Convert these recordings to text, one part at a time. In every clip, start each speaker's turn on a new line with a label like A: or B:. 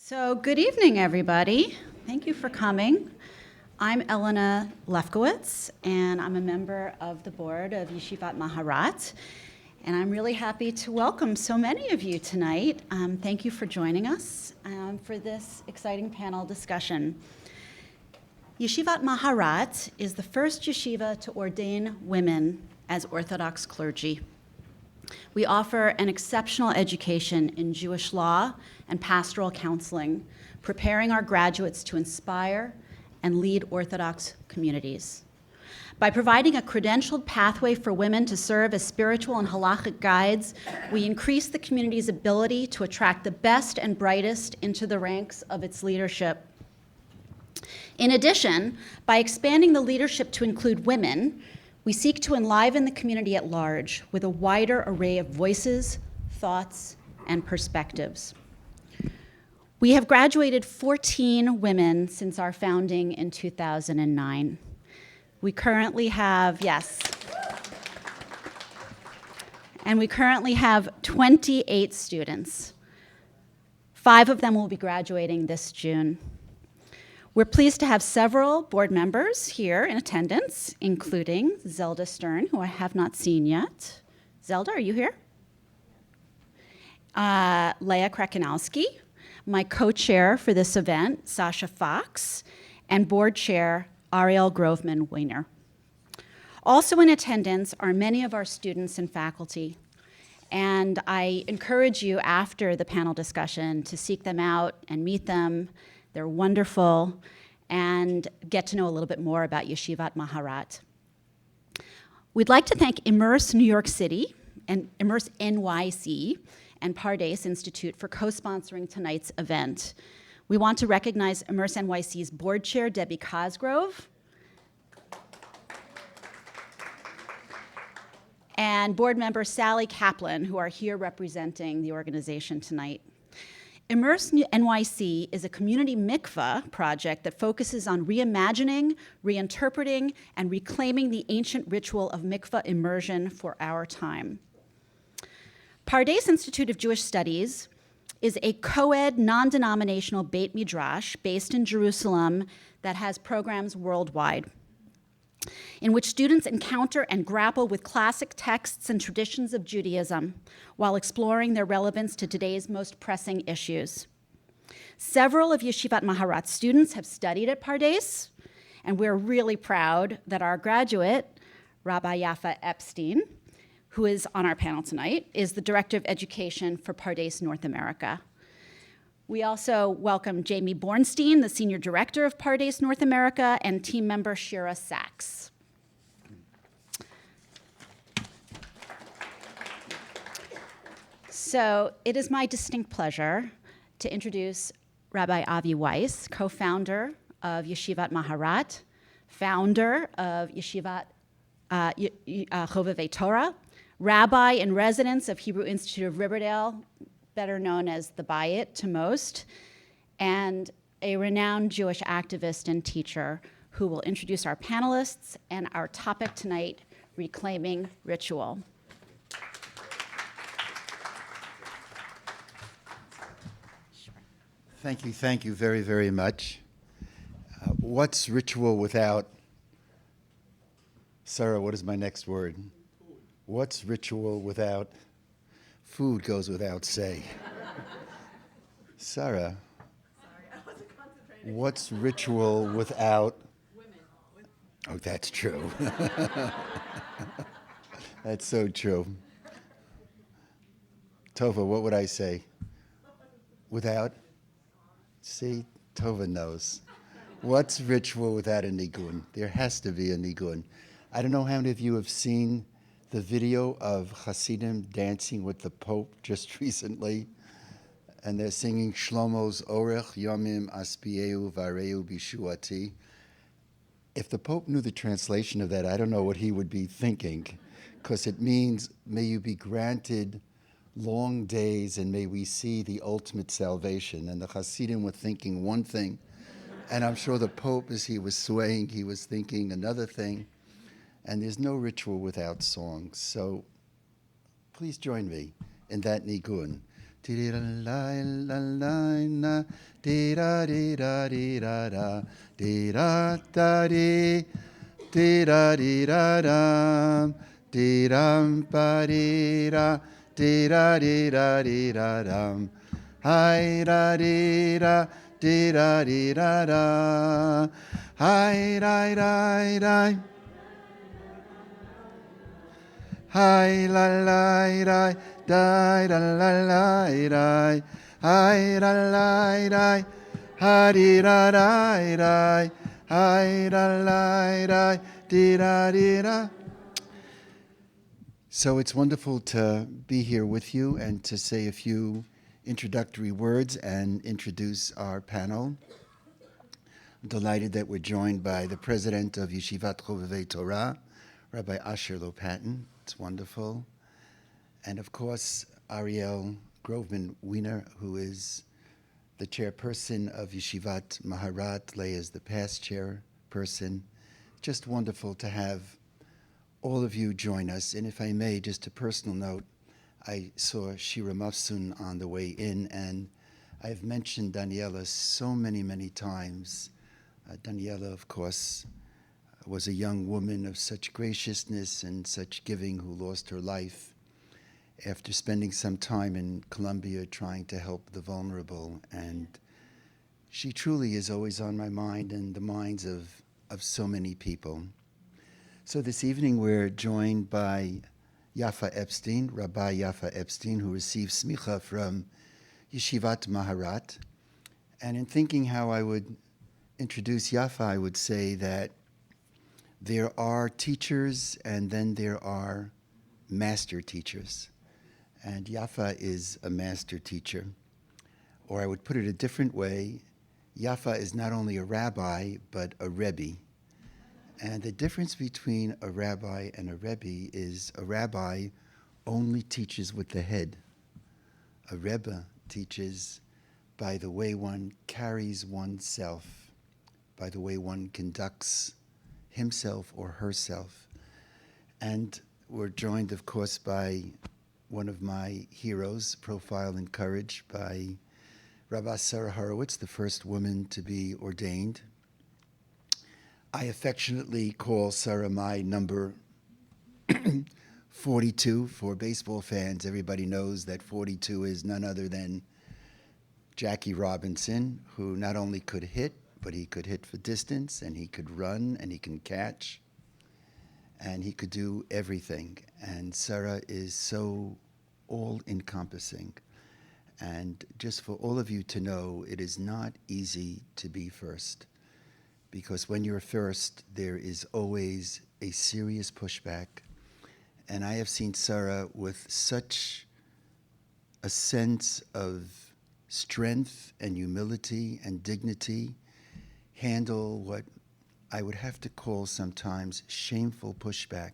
A: So good evening, everybody. Thank you for coming. I'm Elena Lefkowitz, and I'm a member of the board of Yeshivat Maharat, and I'm really happy to welcome so many of you tonight. Thank you for joining us for this exciting panel discussion. Yeshivat Maharat is the first yeshiva to ordain women as Orthodox clergy. We offer an exceptional education in Jewish law and pastoral counseling, preparing our graduates to inspire and lead Orthodox communities. By providing a credentialed pathway for women to serve as spiritual and halachic guides, we increase the community's ability to attract the best and brightest into the ranks of its leadership. In addition, by expanding the leadership to include women, we seek to enliven the community at large with a wider array of voices, thoughts, and perspectives. We have graduated 14 women since our founding in 2009. We currently have, and we currently have 28 students. 5 of them will be graduating this June. We're pleased to have several board members here in attendance, including Zelda Stern, who I have not seen yet. Zelda, are you here? Leah Krakenowski, my co-chair for this event, Sasha Fox, and board chair, Ariel Groveman-Weiner. Also in attendance are many of our students and faculty, and I encourage you after the panel discussion to seek them out and meet them. They're wonderful, and get to know a little bit more about Yeshivat Maharat. We'd like to thank Immerse New York City and Immerse NYC and Pardes Institute for co-sponsoring tonight's event. We want to recognize Immerse NYC's board chair, Debbie Cosgrove, and board member Sally Kaplan, who are here representing the organization tonight. Immerse NYC is a community mikvah project that focuses on reimagining, reinterpreting, and reclaiming the ancient ritual of mikvah immersion for our time. Pardes Institute of Jewish Studies is a co-ed, non-denominational Beit Midrash based in Jerusalem that has programs worldwide, in which students encounter and grapple with classic texts and traditions of Judaism while exploring their relevance to today's most pressing issues. Several of Yeshivat Maharat's students have studied at Pardes, and we're really proud that our graduate, Rabba Yaffa Epstein, who is on our panel tonight, is the Director of Education for Pardes North America. We also welcome Jamie Bornstein, the Senior Director of Pardes North America, and team member Shira Sachs. So it is my distinct pleasure to introduce Rabbi Avi Weiss, co-founder of Yeshivat Maharat, founder of Yeshivat Chovevei Torah, rabbi in residence of Hebrew Institute of Riverdale, better known as the Bayit to most, and a renowned Jewish activist and teacher who will introduce our panelists and our topic tonight, Reclaiming Ritual.
B: Thank you very, very much. What's ritual without, Sarah, what is my next word? What's ritual without, food goes without say. Sarah, what's ritual without? Women. Oh, that's true. That's so true. Tova, what would I say? Without? See, Tova knows. What's ritual without a nigun? There has to be a nigun. I don't know how many of you have seen the video of Hasidim dancing with the Pope just recently, and they're singing Shlomo's Orech Yomim Aspieu Vareu Bishuati. If the Pope knew the translation of that, I don't know what he would be thinking, because it means, may you be granted long days and may we see the ultimate salvation. And the Hasidim were thinking one thing, and I'm sure the Pope, as he was swaying, he was thinking another thing. And there's no ritual without song. So please join me in that nigun. Dee da la la la la. Dee da dee da dee da da. Dee da da dee. Dee da dee da da. Dee dum ba dee da. Dee da dee da dee da dum. Hi da dee da. Dee da dee da da. Hi da da da. Hi la la da da da la la da. Hi da la da. Ha dee da da da. Hi da la da. Dee da dee da. So it's wonderful to be here with you and to say a few introductory words and introduce our panel. I'm delighted that we're joined by the president of Yeshivat Chovevei Torah, Rabbi Asher Lopatin. It's wonderful. And of course, Ariel Groveman-Wiener, who is the chairperson of Yeshivat Maharat, Leah is the past chairperson. Just wonderful to have all of you join us. And if I may, just a personal note, I saw Shira Mafsun on the way in, and I've mentioned Daniela so many, many times. Daniela, of course, was a young woman of such graciousness and such giving who lost her life after spending some time in Colombia trying to help the vulnerable. And she truly is always on my mind and the minds of so many people. So this evening we're joined by Yaffa Epstein, Rabba Yaffa Epstein, who receives smicha from Yeshivat Maharat. And in thinking how I would introduce Yaffa, I would say that there are teachers and then there are master teachers. And Yaffa is a master teacher. Or I would put it a different way, Yaffa is not only a rabbi, but a rebbe. And the difference between a rabbi and a rebbe is a rabbi only teaches with the head. A rebbe teaches by the way one carries oneself, by the way one conducts himself or herself. And we're joined, of course, by one of my heroes, Profile in Courage, by Rabba Sara Hurwitz, the first woman to be ordained. I affectionately call Sarah my number 42 for baseball fans. Everybody knows that 42 is none other than Jackie Robinson, who not only could hit, but he could hit for distance, and he could run, and he can catch, and he could do everything. And Sarah is so all-encompassing. And just for all of you to know, it is not easy to be first. Because when you're first, there is always a serious pushback. And I have seen Sarah with such a sense of strength and humility and dignity handle what I would have to call sometimes shameful pushback.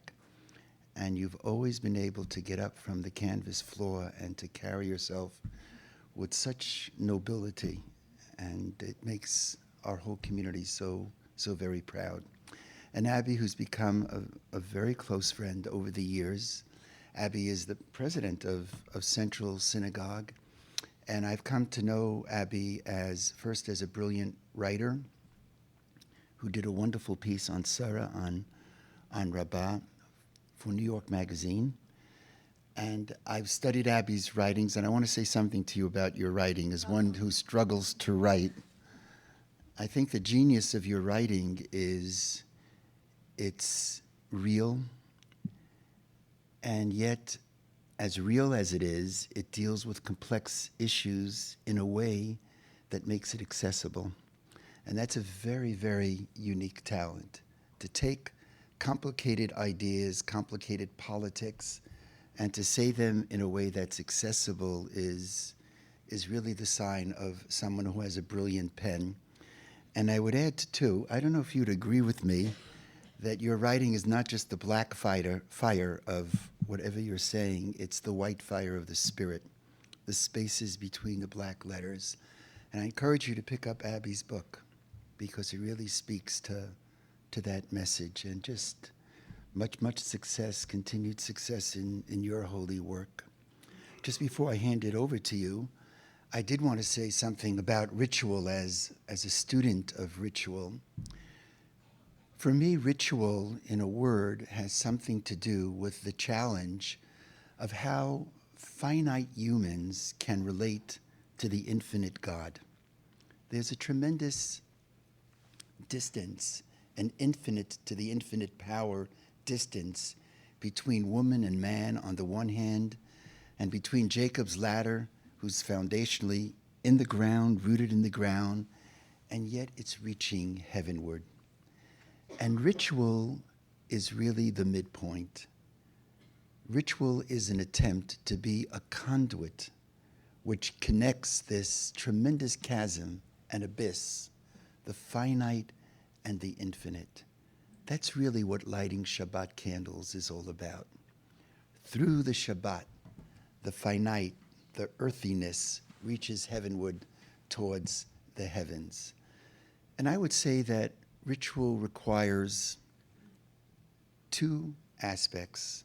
B: And you've always been able to get up from the canvas floor and to carry yourself with such nobility. And it makes our whole community so very proud. And Abby, who's become a very close friend over the years. Abby is the president of Central Synagogue. And I've come to know Abby first as a brilliant writer who did a wonderful piece on Sarah, on Rabbah for New York Magazine. And I've studied Abby's writings, and I want to say something to you about your writing as one who struggles to write. I think the genius of your writing is it's real, and yet, as real as it is, it deals with complex issues in a way that makes it accessible. And that's a very, very unique talent, to take complicated ideas, complicated politics, and to say them in a way that's accessible is really the sign of someone who has a brilliant pen. And I would add, too, I don't know if you'd agree with me, that your writing is not just the black fire of whatever you're saying, it's the white fire of the spirit, the spaces between the black letters. And I encourage you to pick up Abby's book, because it really speaks to that message. And just much success, continued success in your holy work. Just before I hand it over to you, I did want to say something about ritual as a student of ritual. For me, ritual, in a word, has something to do with the challenge of how finite humans can relate to the infinite God. There's a tremendous distance, an infinite to the infinite power distance between woman and man on the one hand, and between Jacob's ladder, who's foundationally in the ground, rooted in the ground, and yet it's reaching heavenward. And ritual is really the midpoint. Ritual is an attempt to be a conduit which connects this tremendous chasm and abyss, the finite and the infinite. That's really what lighting Shabbat candles is all about. Through the Shabbat, the finite, the earthiness reaches heavenward towards the heavens. And I would say that ritual requires two aspects.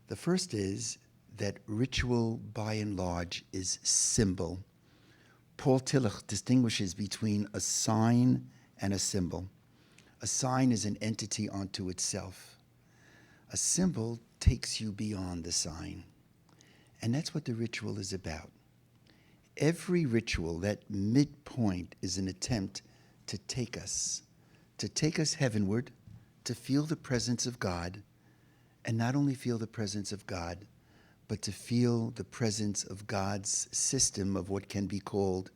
B: The first is that ritual, by and large, is symbol. Paul Tillich distinguishes between a sign and a symbol. A sign is an entity unto itself. A symbol takes you beyond the sign. And that's what the ritual is about. Every ritual, that midpoint, is an attempt to take us heavenward, to feel the presence of God, and not only feel the presence of God, but to feel the presence of God's system of what can be called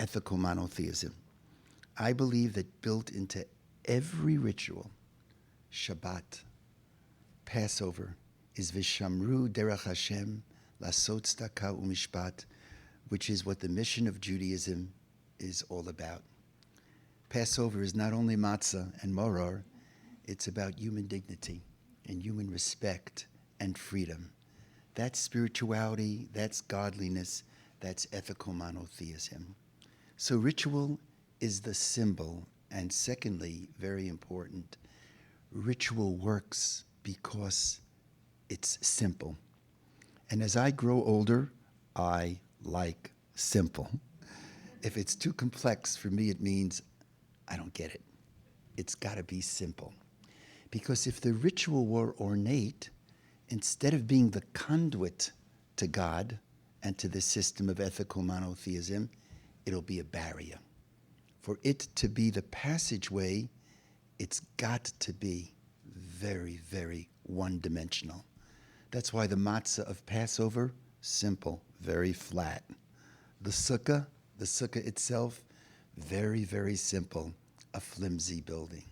B: ethical monotheism. I believe that built into every ritual, Shabbat, Passover, is Vishamru Derech Hashem, Lasot Tzedakah Umishpat, which is what the mission of Judaism is all about. Passover is not only matzah and maror, it's about human dignity and human respect and freedom. That's spirituality, that's godliness, that's ethical monotheism. So ritual is the symbol, and secondly, very important, ritual works because it's simple. And as I grow older, I like simple. If it's too complex, for me it means I don't get it. It's got to be simple. Because if the ritual were ornate, instead of being the conduit to God and to the system of ethical monotheism, it'll be a barrier. For it to be the passageway, it's got to be very, very one-dimensional. That's why the matzah of Passover, simple, very flat. The sukkah itself, very, very simple, a flimsy building.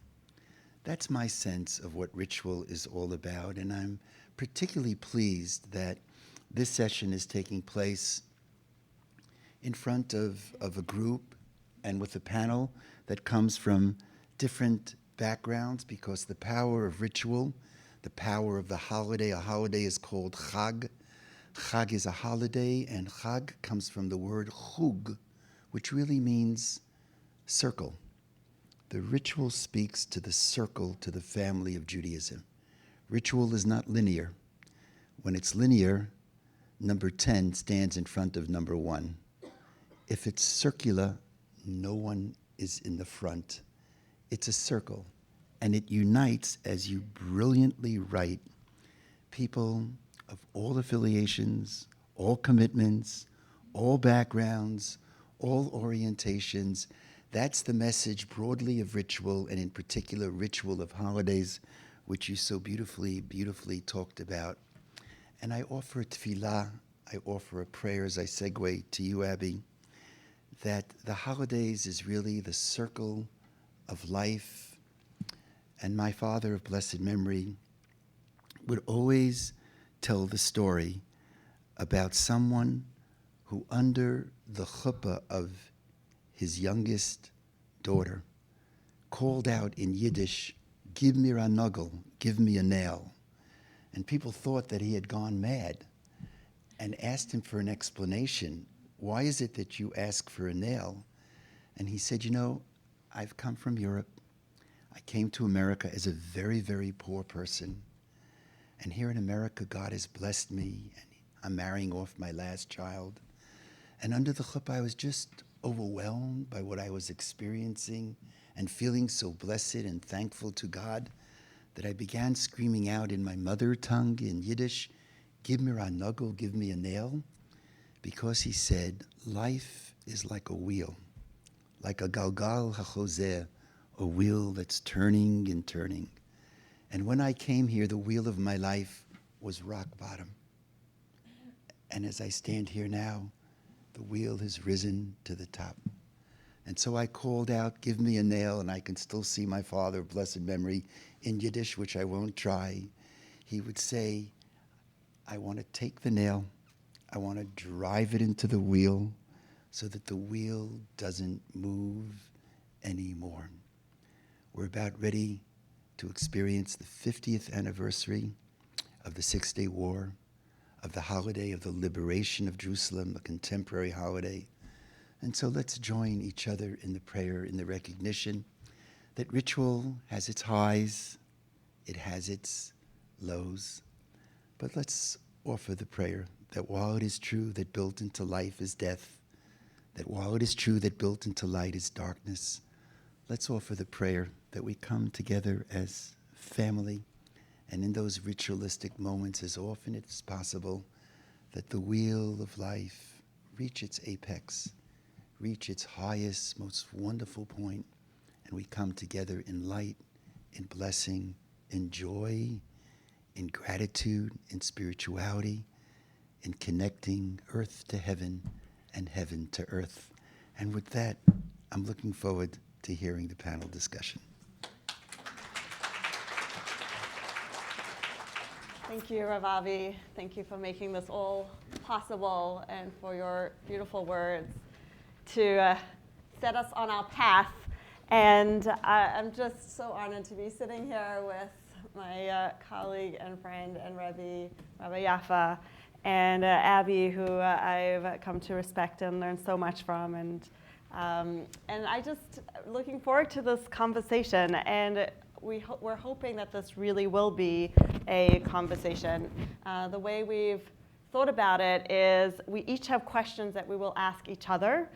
B: That's my sense of what ritual is all about, and I'm particularly pleased that this session is taking place in front of a group and with a panel that comes from different backgrounds, because the power of ritual, the power of the holiday, a holiday is called Chag. Chag is a holiday, and Chag comes from the word chug, which really means circle. The ritual speaks to the circle, to the family of Judaism. Ritual is not linear. When it's linear, number 10 stands in front of number 1. If it's circular, no one is in the front. It's a circle, and it unites, as you brilliantly write, people of all affiliations, all commitments, all backgrounds, all orientations. That's the message broadly of ritual, and in particular ritual of holidays, which you so beautifully, beautifully talked about. And I offer a tefillah, I offer a prayer as I segue to you, Abby, that the holidays is really the circle of life. And my father of blessed memory would always tell the story about someone who, under the chuppah of his youngest daughter, called out in Yiddish, "Give me a nuggle, give me a nail." And people thought that he had gone mad and asked him for an explanation. Why is it that you ask for a nail? And he said, I've come from Europe. I came to America as a very, very poor person. And here in America, God has blessed me, and I'm marrying off my last child. And under the chuppah, I was just overwhelmed by what I was experiencing and feeling so blessed and thankful to God that I began screaming out in my mother tongue in Yiddish, "Give me a knuckle, give me a nail," because he said, life is like a wheel, like a galgal hachozer, a wheel that's turning and turning. And when I came here, the wheel of my life was rock bottom. And as I stand here now, the wheel has risen to the top. And so I called out, "Give me a nail," and I can still see my father, blessed memory, in Yiddish, which I won't try. He would say, "I want to take the nail, I want to drive it into the wheel so that the wheel doesn't move anymore." We're about ready to experience the 50th anniversary of the Six-Day War, of the holiday of the liberation of Jerusalem, a contemporary holiday. And so let's join each other in the prayer, in the recognition that ritual has its highs, it has its lows. But let's offer the prayer that while it is true that built into life is death, that while it is true that built into light is darkness, let's offer the prayer that we come together as family, and in those ritualistic moments, as often as possible, that the wheel of life reach its apex, reach its highest, most wonderful point, and we come together in light, in blessing, in joy, in gratitude, in spirituality, in connecting earth to heaven and heaven to earth. And with that, I'm looking forward to hearing the panel discussion.
C: Thank you, Rav Avi. Thank you for making this all possible and for your beautiful words to set us on our path. And I'm just so honored to be sitting here with my colleague and friend and Rabba Yaffa, and Abby, who I've come to respect and learn so much from. And I just looking forward to this conversation. And we're hoping that this really will be a conversation. The way we've thought about it is we each have questions that we will ask each other.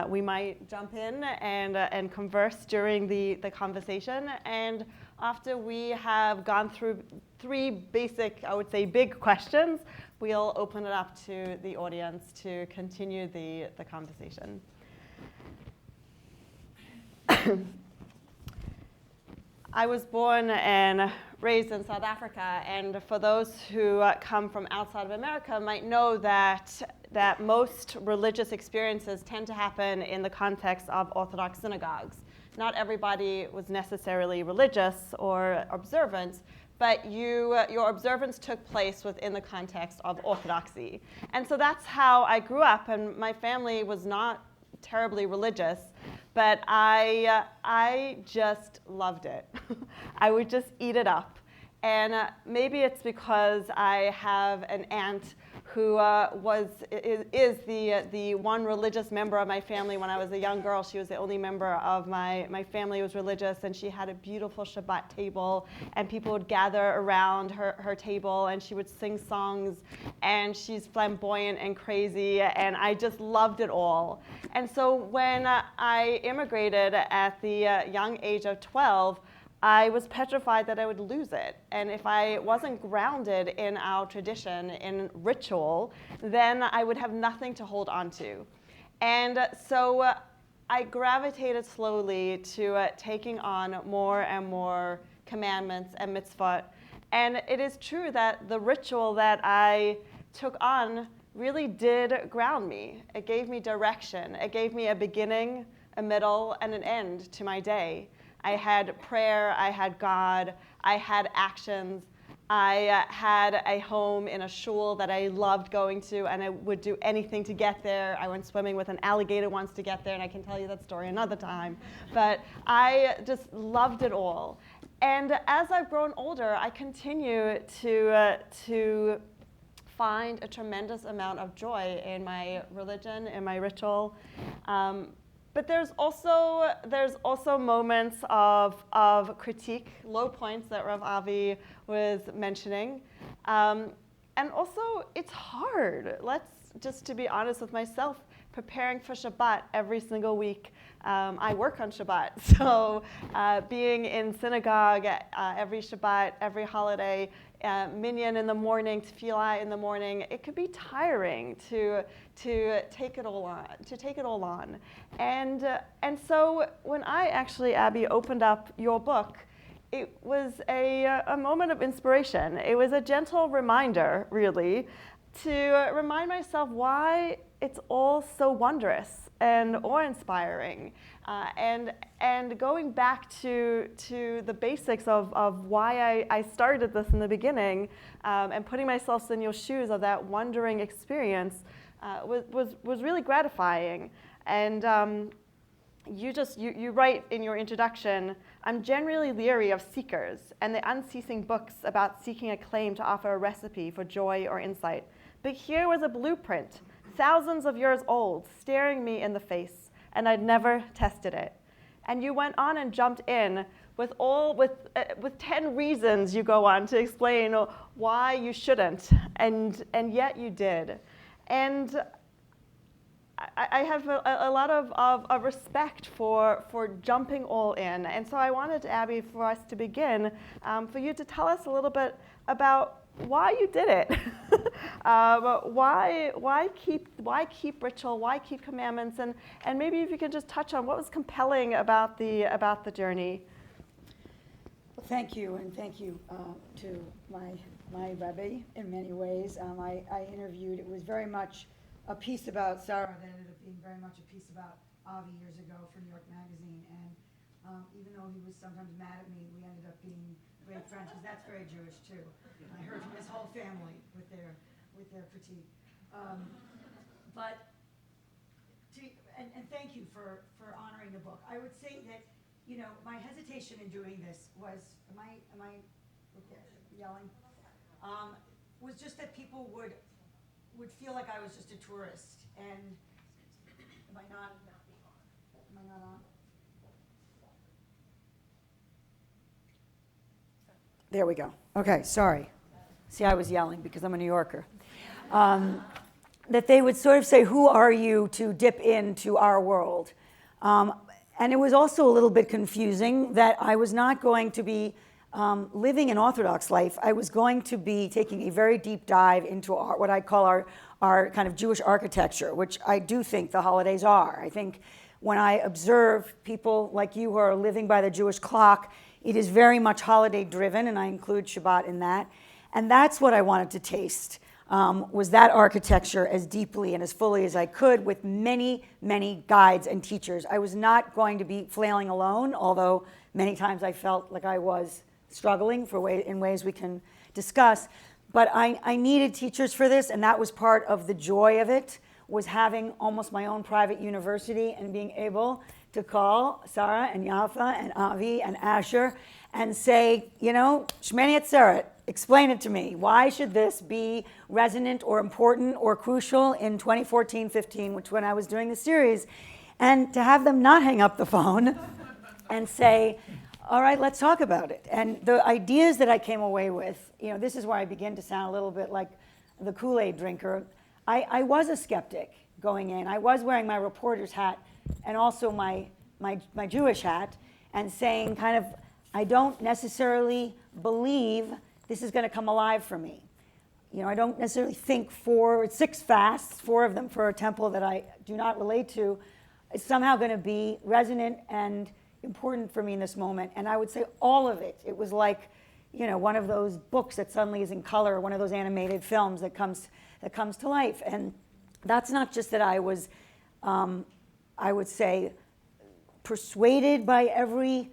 C: We might jump in and converse during the conversation. And after we have gone through three basic, I would say, big questions, we'll open it up to the audience to continue the conversation. I was born and raised in South Africa, and for those who come from outside of America might know that most religious experiences tend to happen in the context of Orthodox synagogues. Not everybody was necessarily religious or observant, but your observance took place within the context of Orthodoxy. And so that's how I grew up, and my family was not terribly religious, but I just loved it. I would just eat it up. And maybe it's because I have an aunt who is the one religious member of my family. When I was a young girl, she was the only member of my family who was religious, and she had a beautiful Shabbat table, and people would gather around her table, and she would sing songs, and she's flamboyant and crazy, and I just loved it all. And so when I immigrated at the young age of 12, I was petrified that I would lose it. And if I wasn't grounded in our tradition, in ritual, then I would have nothing to hold on to. And so I gravitated slowly to taking on more and more commandments and mitzvot. And it is true that the ritual that I took on really did ground me. It gave me direction. It gave me a beginning, a middle, and an end to my day. I had prayer, I had God, I had actions, I had a home in a shul that I loved going to, and I would do anything to get there. I went swimming with an alligator once to get there, and I can tell you that story another time. But I just loved it all. And as I've grown older, I continue to find a tremendous amount of joy in my religion, in my ritual. But there's also moments of critique, low points that Rav Avi was mentioning. And also, it's hard. Let's just to be honest with myself, preparing for Shabbat every single week. I work on Shabbat, so being in synagogue every Shabbat, every holiday, minyan in the morning, tefillah in the morning, it could be tiring to take it all on. And so when I actually, Abby, opened up your book, it was a moment of inspiration. It was a gentle reminder, really, to remind myself why it's all so wondrous and awe-inspiring, and going back to the basics of why I started this in the beginning, and putting myself in your shoes of that wondering experience was really gratifying. And you write in your introduction, I'm generally leery of seekers and the unceasing books about seeking a claim to offer a recipe for joy or insight. But here was a blueprint, thousands of years old, staring me in the face, and I'd never tested it. And you went on and jumped in with 10 reasons you go on to explain why you shouldn't, and yet you did. And I have a lot of respect for jumping all in. And so I wanted, Abby, for us to begin, for you to tell us a little bit about why you did it. Why keep ritual? Why keep commandments? And maybe if you could just touch on what was compelling about the journey.
D: Well, thank you, and thank you to my Rebbe in many ways. I interviewed. It was very much a piece about Sarah that ended up being very much a piece about Avi years ago for New York Magazine. And even though he was sometimes mad at me, we ended up being great friends, because that's very Jewish too. I heard from his whole family with their critique. And thank you for honoring the book. I would say that, my hesitation in doing this was, am I yelling? Was just that people would feel like I was just a tourist, and am I not on? There we go. Okay, sorry. See, I was yelling because I'm a New Yorker. That they would sort of say, who are you to dip into our world? And it was also a little bit confusing that I was not going to be living an Orthodox life. I was going to be taking a very deep dive into what I call our kind of Jewish architecture, which I do think the holidays are. I think when I observe people like you who are living by the Jewish clock, it is very much holiday driven, and I include Shabbat in that. And that's what I wanted to taste, was that architecture as deeply and as fully as I could, with many, many guides and teachers. I was not going to be flailing alone, although many times I felt like I was struggling in ways we can discuss. But I needed teachers for this, and that was part of the joy of it, was having almost my own private university and being able to call Sarah and Yaffa and Avi and Asher and say, Shmeni Atzeret, explain it to me. Why should this be resonant or important or crucial in 2014-15, which when I was doing the series, and to have them not hang up the phone and say, all right, let's talk about it. And the ideas that I came away with, this is where I begin to sound a little bit like the Kool-Aid drinker. I was a skeptic going in. I was wearing my reporter's hat and also my Jewish hat, and saying kind of, I don't necessarily believe this is going to come alive for me. I don't necessarily think 6 fasts, 4 of them for a temple that I do not relate to, is somehow going to be resonant and important for me in this moment. And I would say all of it. It was like, one of those books that suddenly is in color, one of those animated films that comes to life. And that's not just that I was, I would say, persuaded by every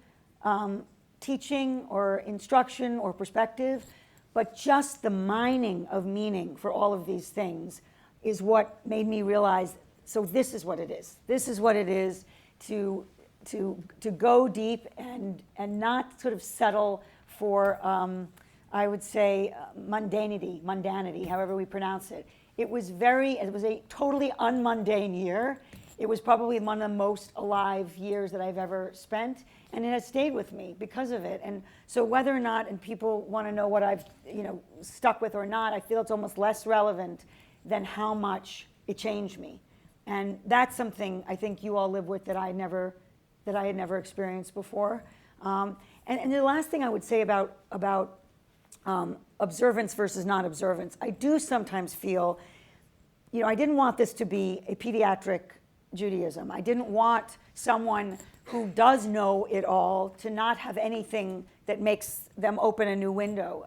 D: teaching or instruction or perspective, but just the mining of meaning for all of these things is what made me realize, so this is what it is. This is what it is to go deep and not sort of settle for, I would say, mundanity, however we pronounce it. It was a totally unmundane year It was probably one of the most alive years that I've ever spent, and it has stayed with me because of it. And so whether or not, and people want to know what I've stuck with or not, I feel it's almost less relevant than how much it changed me. And that's something I think you all live with that I had never experienced before. And the last thing I would say about observance versus non-observance, I do sometimes feel, I didn't want this to be a pediatric Judaism. I didn't want someone who does know it all to not have anything that makes them open a new window.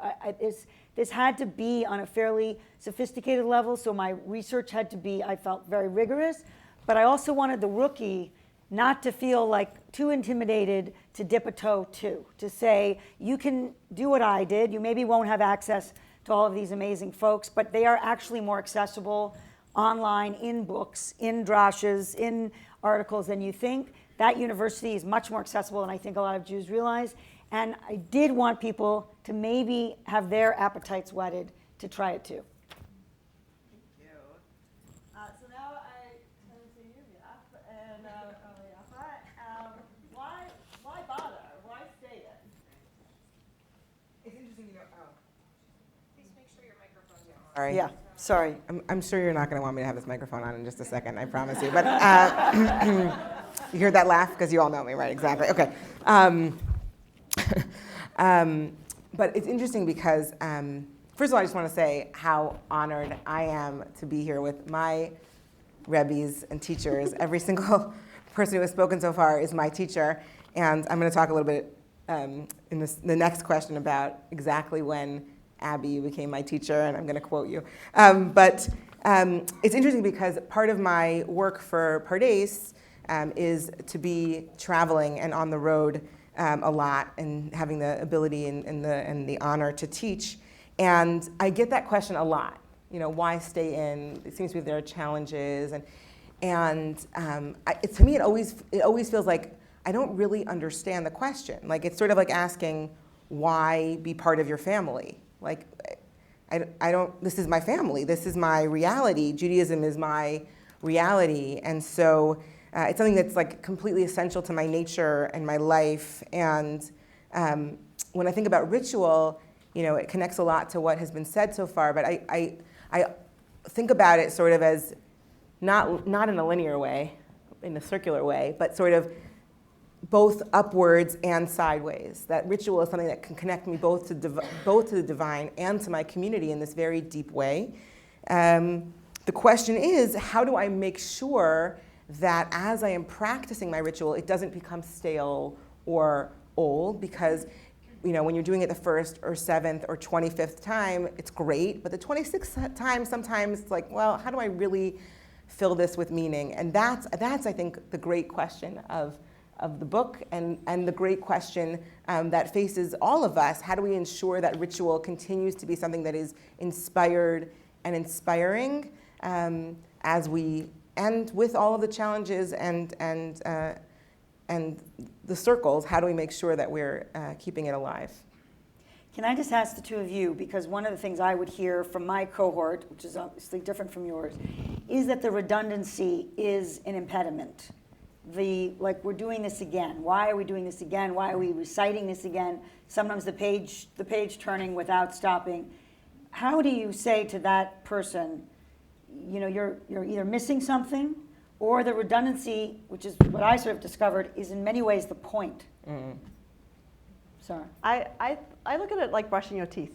D: This had to be on a fairly sophisticated level, so my research had to be, I felt, very rigorous, but I also wanted the rookie not to feel like too intimidated to dip a toe too, to say, you can do what I did, you maybe won't have access to all of these amazing folks, but they are actually more accessible online, in books, in drashas, in articles than you think. That university is much more accessible than I think a lot of Jews realize. And I did want people to maybe have their appetites whetted to try it too.
C: Thank you. So now I turn to you, Yaf, and Rabba Yaffa. Why bother? Why stay in?
E: It's interesting to go. Oh. Please make sure your microphone's on. Sorry.
D: Yeah, sorry.
E: I'm sure you're not going to want me to have this microphone on in just a second, I promise you. But you heard that laugh? Because you all know me, right? Exactly. Okay. But it's interesting because, first of all, I just want to say how honored I am to be here with my Rebbes and teachers. Every single person who has spoken so far is my teacher. And I'm going to talk a little bit in the next question about exactly when Abby became my teacher, and I'm going to quote you. But it's interesting because part of my work for Pardes is to be traveling and on the road a lot and having the ability and the honor to teach. And I get that question a lot. Why stay in? It seems to me there are challenges, and to me it always feels like I don't really understand the question. Like it's sort of like asking why be part of your family. Like I don't. This is my family. This is my reality. Judaism is my reality, and so. It's something that's like completely essential to my nature and my life. And when I think about ritual, it connects a lot to what has been said so far. But I think about it sort of as not in a linear way, in a circular way, but sort of both upwards and sideways. That ritual is something that can connect me both to the divine and to my community in this very deep way. The question is, how do I make sure that as I am practicing my ritual, it doesn't become stale or old? Because when you're doing it the first or 7th or 25th time, it's great. But the 26th time, sometimes it's like, well, how do I really fill this with meaning? And that's I think, the great question of the book and the great question that faces all of us. How do we ensure that ritual continues to be something that is inspired and inspiring as we and with all of the challenges and the circles, how do we make sure that we're keeping it alive?
D: Can I just ask the two of you, because one of the things I would hear from my cohort, which is obviously different from yours, is that the redundancy is an impediment. We're doing this again. Why are we doing this again? Why are we reciting this again? Sometimes the page turning without stopping. How do you say to that person, you're either missing something, or the redundancy, which is what I sort of discovered, is in many ways the point. Mm-hmm. Sorry.
C: I look at it like brushing your teeth,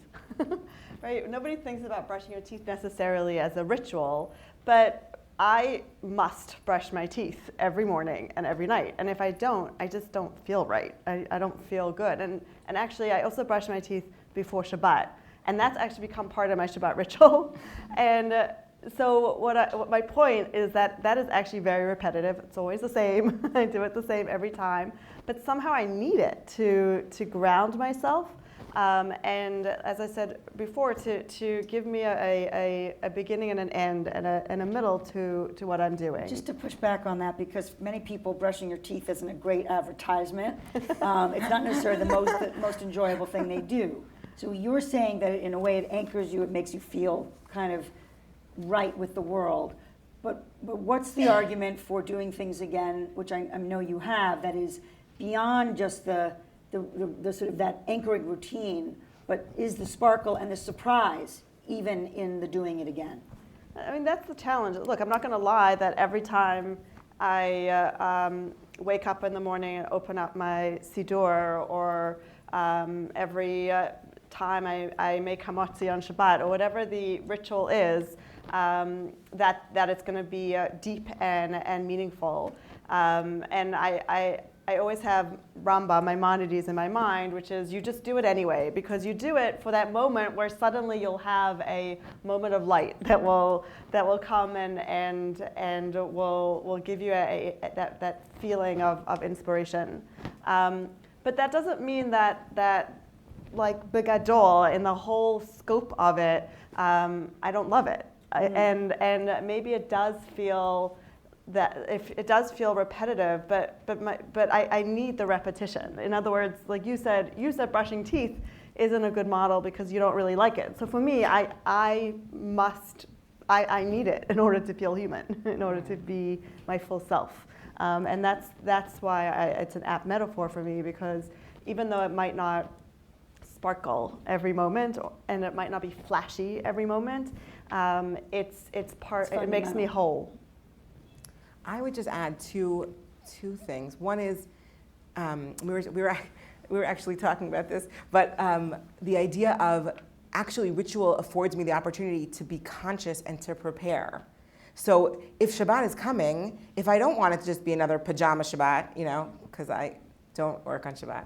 C: right? Nobody thinks about brushing your teeth necessarily as a ritual, but I must brush my teeth every morning and every night. And if I don't, I just don't feel right. I don't feel good. And actually, I also brush my teeth before Shabbat. And that's actually become part of my Shabbat ritual. And so what my point is that is actually very repetitive. It's always the same. I do it the same every time. But somehow I need it to ground myself. And as I said before, to give me a beginning and an end and a middle to what I'm doing.
D: Just to push back on that, because many people brushing your teeth isn't a great advertisement. It's not necessarily the most enjoyable thing they do. So you're saying that in a way it anchors you, it makes you feel kind of right with the world. But what's the argument for doing things again, which I know you have, that is beyond just the sort of that anchoring routine, but is the sparkle and the surprise even in the doing it again?
C: I mean, that's the challenge. Look, I'm not going to lie that every time I wake up in the morning and open up my siddur, or every time I make hamotzi on Shabbat, or whatever the ritual is, that it's going to be deep and meaningful. And I always have Ramba, Maimonides, in my mind, which is you just do it anyway, because you do it for that moment where suddenly you'll have a moment of light that will come and will give you that feeling of inspiration. But that doesn't mean that like Begadol, in the whole scope of it, I don't love it. And maybe it does feel that if it does feel repetitive, but I need the repetition. In other words, like you said brushing teeth isn't a good model because you don't really like it. So for me, I need it in order to feel human, in order to be my full self. And that's why it's an apt metaphor for me, because even though it might not sparkle every moment, and it might not be flashy every moment, it makes me whole.
E: I would just add two things. One is we were actually talking about this, but the idea of actually ritual affords me the opportunity to be conscious and to prepare. So if Shabbat is coming, if I don't want it to just be another pajama Shabbat, because I don't work on Shabbat.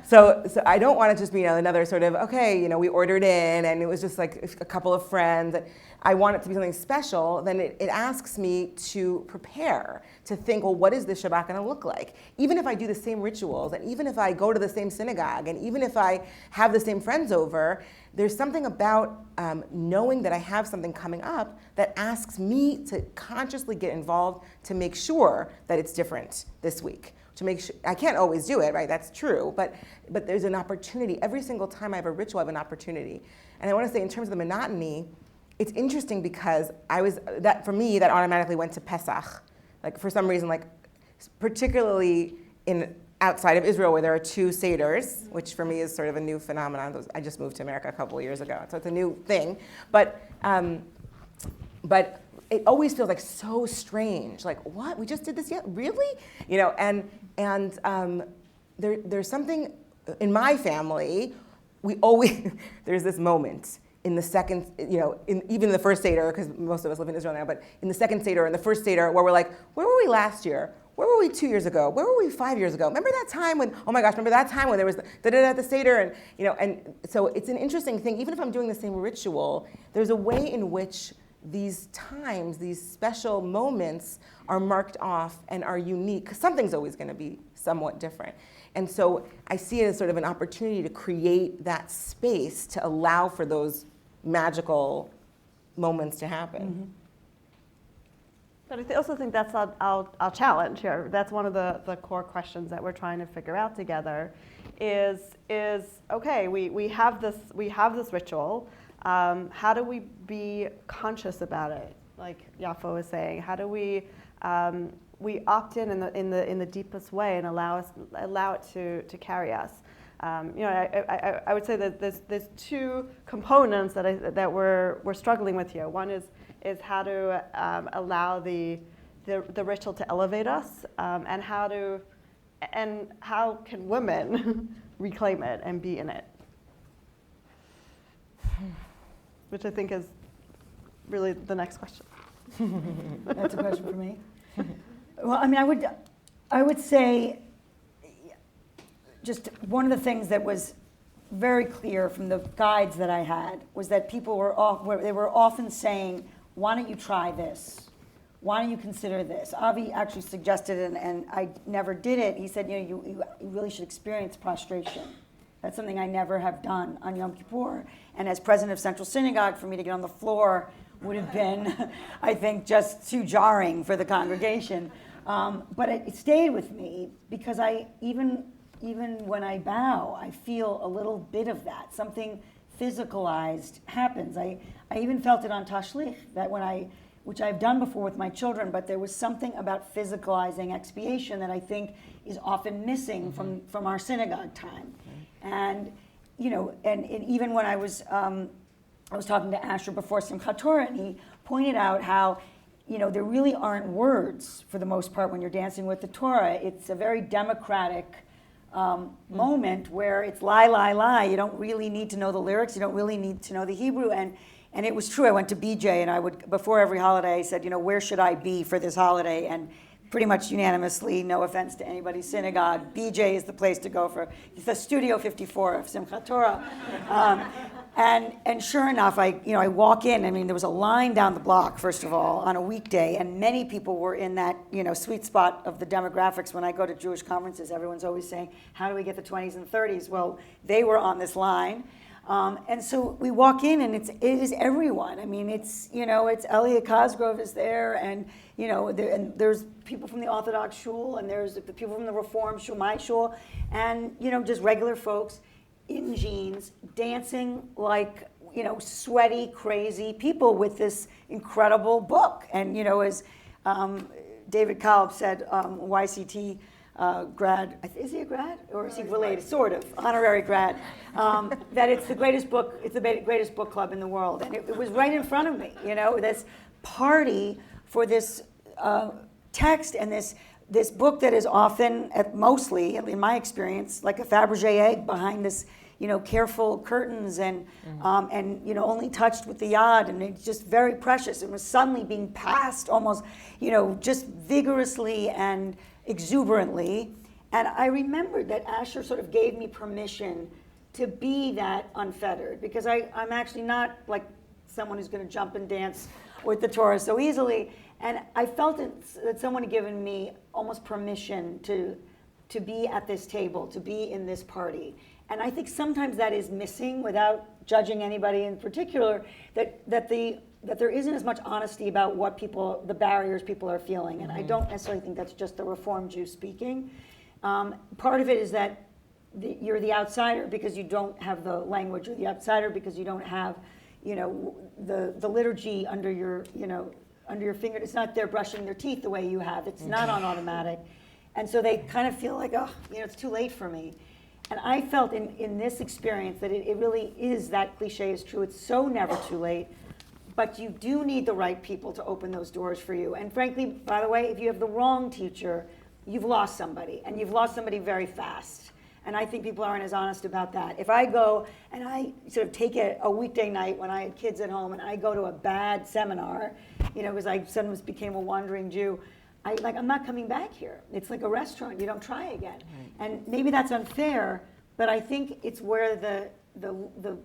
E: So I don't want it to just be another sort of, okay, we ordered in and it was just like a couple of friends. I want it to be something special. Then it asks me to prepare, to think, well, what is this Shabbat going to look like? Even if I do the same rituals, and even if I go to the same synagogue, and even if I have the same friends over, there's something about knowing that I have something coming up that asks me to consciously get involved to make sure that it's different this week. To make sure, I can't always do it, right? That's true, but there's an opportunity. Every single time I have a ritual, I have an opportunity. And I want to say, in terms of the monotony, it's interesting because for me, that automatically went to Pesach. Like, for some reason, like, particularly outside of Israel, where there are two seders, which for me is sort of a new phenomenon. I just moved to America a couple of years ago, so it's a new thing. But it always feels like so strange. Like, what? We just did this yet? Really? And there's something in my family. We always there's this moment in the second, even the first Seder, because most of us live in Israel now, but in the second Seder and the first Seder, where we're like, where were we last year? Where were we 2 years ago? Where were we 5 years ago? Remember that time when, oh my gosh, remember that time when there was the Seder? And so it's an interesting thing. Even if I'm doing the same ritual, there's a way in which these times, these special moments are marked off and are unique, because something's always going to be somewhat different. And so I see it as sort of an opportunity to create that space to allow for those magical moments to happen. Mm-hmm.
C: But I also think that's our challenge here. That's one of the core questions that we're trying to figure out together is okay, we have this ritual. How do we be conscious about it? Like Yaffa was saying, how do we opt in the deepest way and allow it to carry us? I would say that there's two components that we're struggling with here. One is how to allow the ritual to elevate us, and how can women reclaim it and be in it, which I think is really the next question.
D: That's a question for me. Well, I mean, I would say just one of the things that was very clear from the guides that I had was that people were often saying, why don't you try this? Why don't you consider this? Avi actually suggested it, and I never did it. He said, you really should experience prostration. That's something I never have done on Yom Kippur. And as president of Central Synagogue, for me to get on the floor would have been, I think, just too jarring for the congregation. But it stayed with me because even when I bow, I feel a little bit of that. Something physicalized happens. I even felt it on Tashlich, that when which I've done before with my children, but there was something about physicalizing expiation that I think is often missing from our synagogue time. And, you know, and even when I was talking to Asher before Simchat Torah, and he pointed out how, you know, there really aren't words for the most part when you're dancing with the Torah. It's a very democratic moment where it's lie, lie, lie. You don't really need to know the lyrics. You don't really need to know the Hebrew. And it was true. I went to BJ, and I would, before every holiday, I said, you know, where should I be for this holiday? And pretty much unanimously, no offense to anybody's synagogue, BJ is the place to go for. It's the Studio 54 of Simchat Torah. And sure enough, I walk in. I mean, there was a line down the block, first of all, on a weekday, and many people were in that, you know, sweet spot of the demographics. When I go to Jewish conferences, everyone's always saying, how do we get the 20s and 30s? Well, they were on this line. And so we walk in, and it is everyone. I mean, it's, you know, it's Elliot Cosgrove is there, and, you know, there's people from the Orthodox shul, and there's the people from the Reform shul, my shul, and, you know, just regular folks in jeans, dancing like, you know, sweaty, crazy people with this incredible book. And, you know, as David Kalb said, YCT grad, is he a grad? Or is he related? Sort of, honorary grad. That it's the greatest book, it's the greatest book club in the world. And it was right in front of me, you know, this party for this text and this book that is often, mostly, in my experience, like a Fabergé egg behind this, you know, careful curtains and you know, only touched with the yad, and it's just very precious. It was suddenly being passed almost, you know, just vigorously and exuberantly. And I remembered that Asher sort of gave me permission to be that unfettered, because I'm actually not like someone who's going to jump and dance with the Torah so easily. And I felt that someone had given me almost permission to be at this table, to be in this party. And I think sometimes that is missing, without judging anybody in particular, that there isn't as much honesty about what the barriers people are feeling. And I don't necessarily think that's just the Reform Jew speaking. Part of it is that you're the outsider because you don't have the language, or the outsider because you don't have, you know, the liturgy under your, you know, under your finger. It's not there brushing their teeth the way you have. It's not on automatic. And so they kind of feel like, oh, you know, it's too late for me. And I felt in this experience that it really is, that cliche is true. It's so never too late. But you do need the right people to open those doors for you. And frankly, by the way, if you have the wrong teacher, you've lost somebody. And you've lost somebody very fast. And I think people aren't as honest about that. If I go and I sort of take a weekday night when I had kids at home, and I go to a bad seminar, you know, because I suddenly became a wandering Jew, I'm not coming back here. It's like a restaurant. You don't try again. Right. And maybe that's unfair, but I think it's where the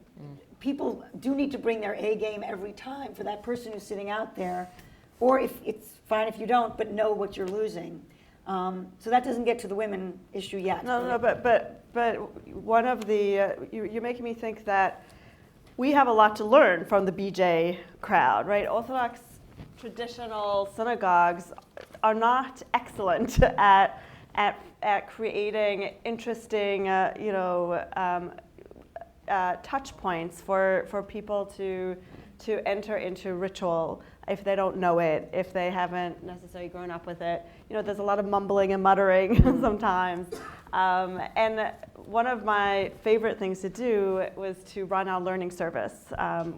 D: people do need to bring their A game every time for that person who's sitting out there. Or if it's fine if you don't, but know what you're losing. So that doesn't get to the women issue yet.
C: No, but one of the, you're making me think that we have a lot to learn from the BJ crowd, right? Orthodox traditional synagogues are not excellent at creating interesting, touch points for people to enter into ritual if they don't know it, if they haven't necessarily grown up with it. You know, there's a lot of mumbling and muttering sometimes. And one of my favorite things to do was to run our learning service,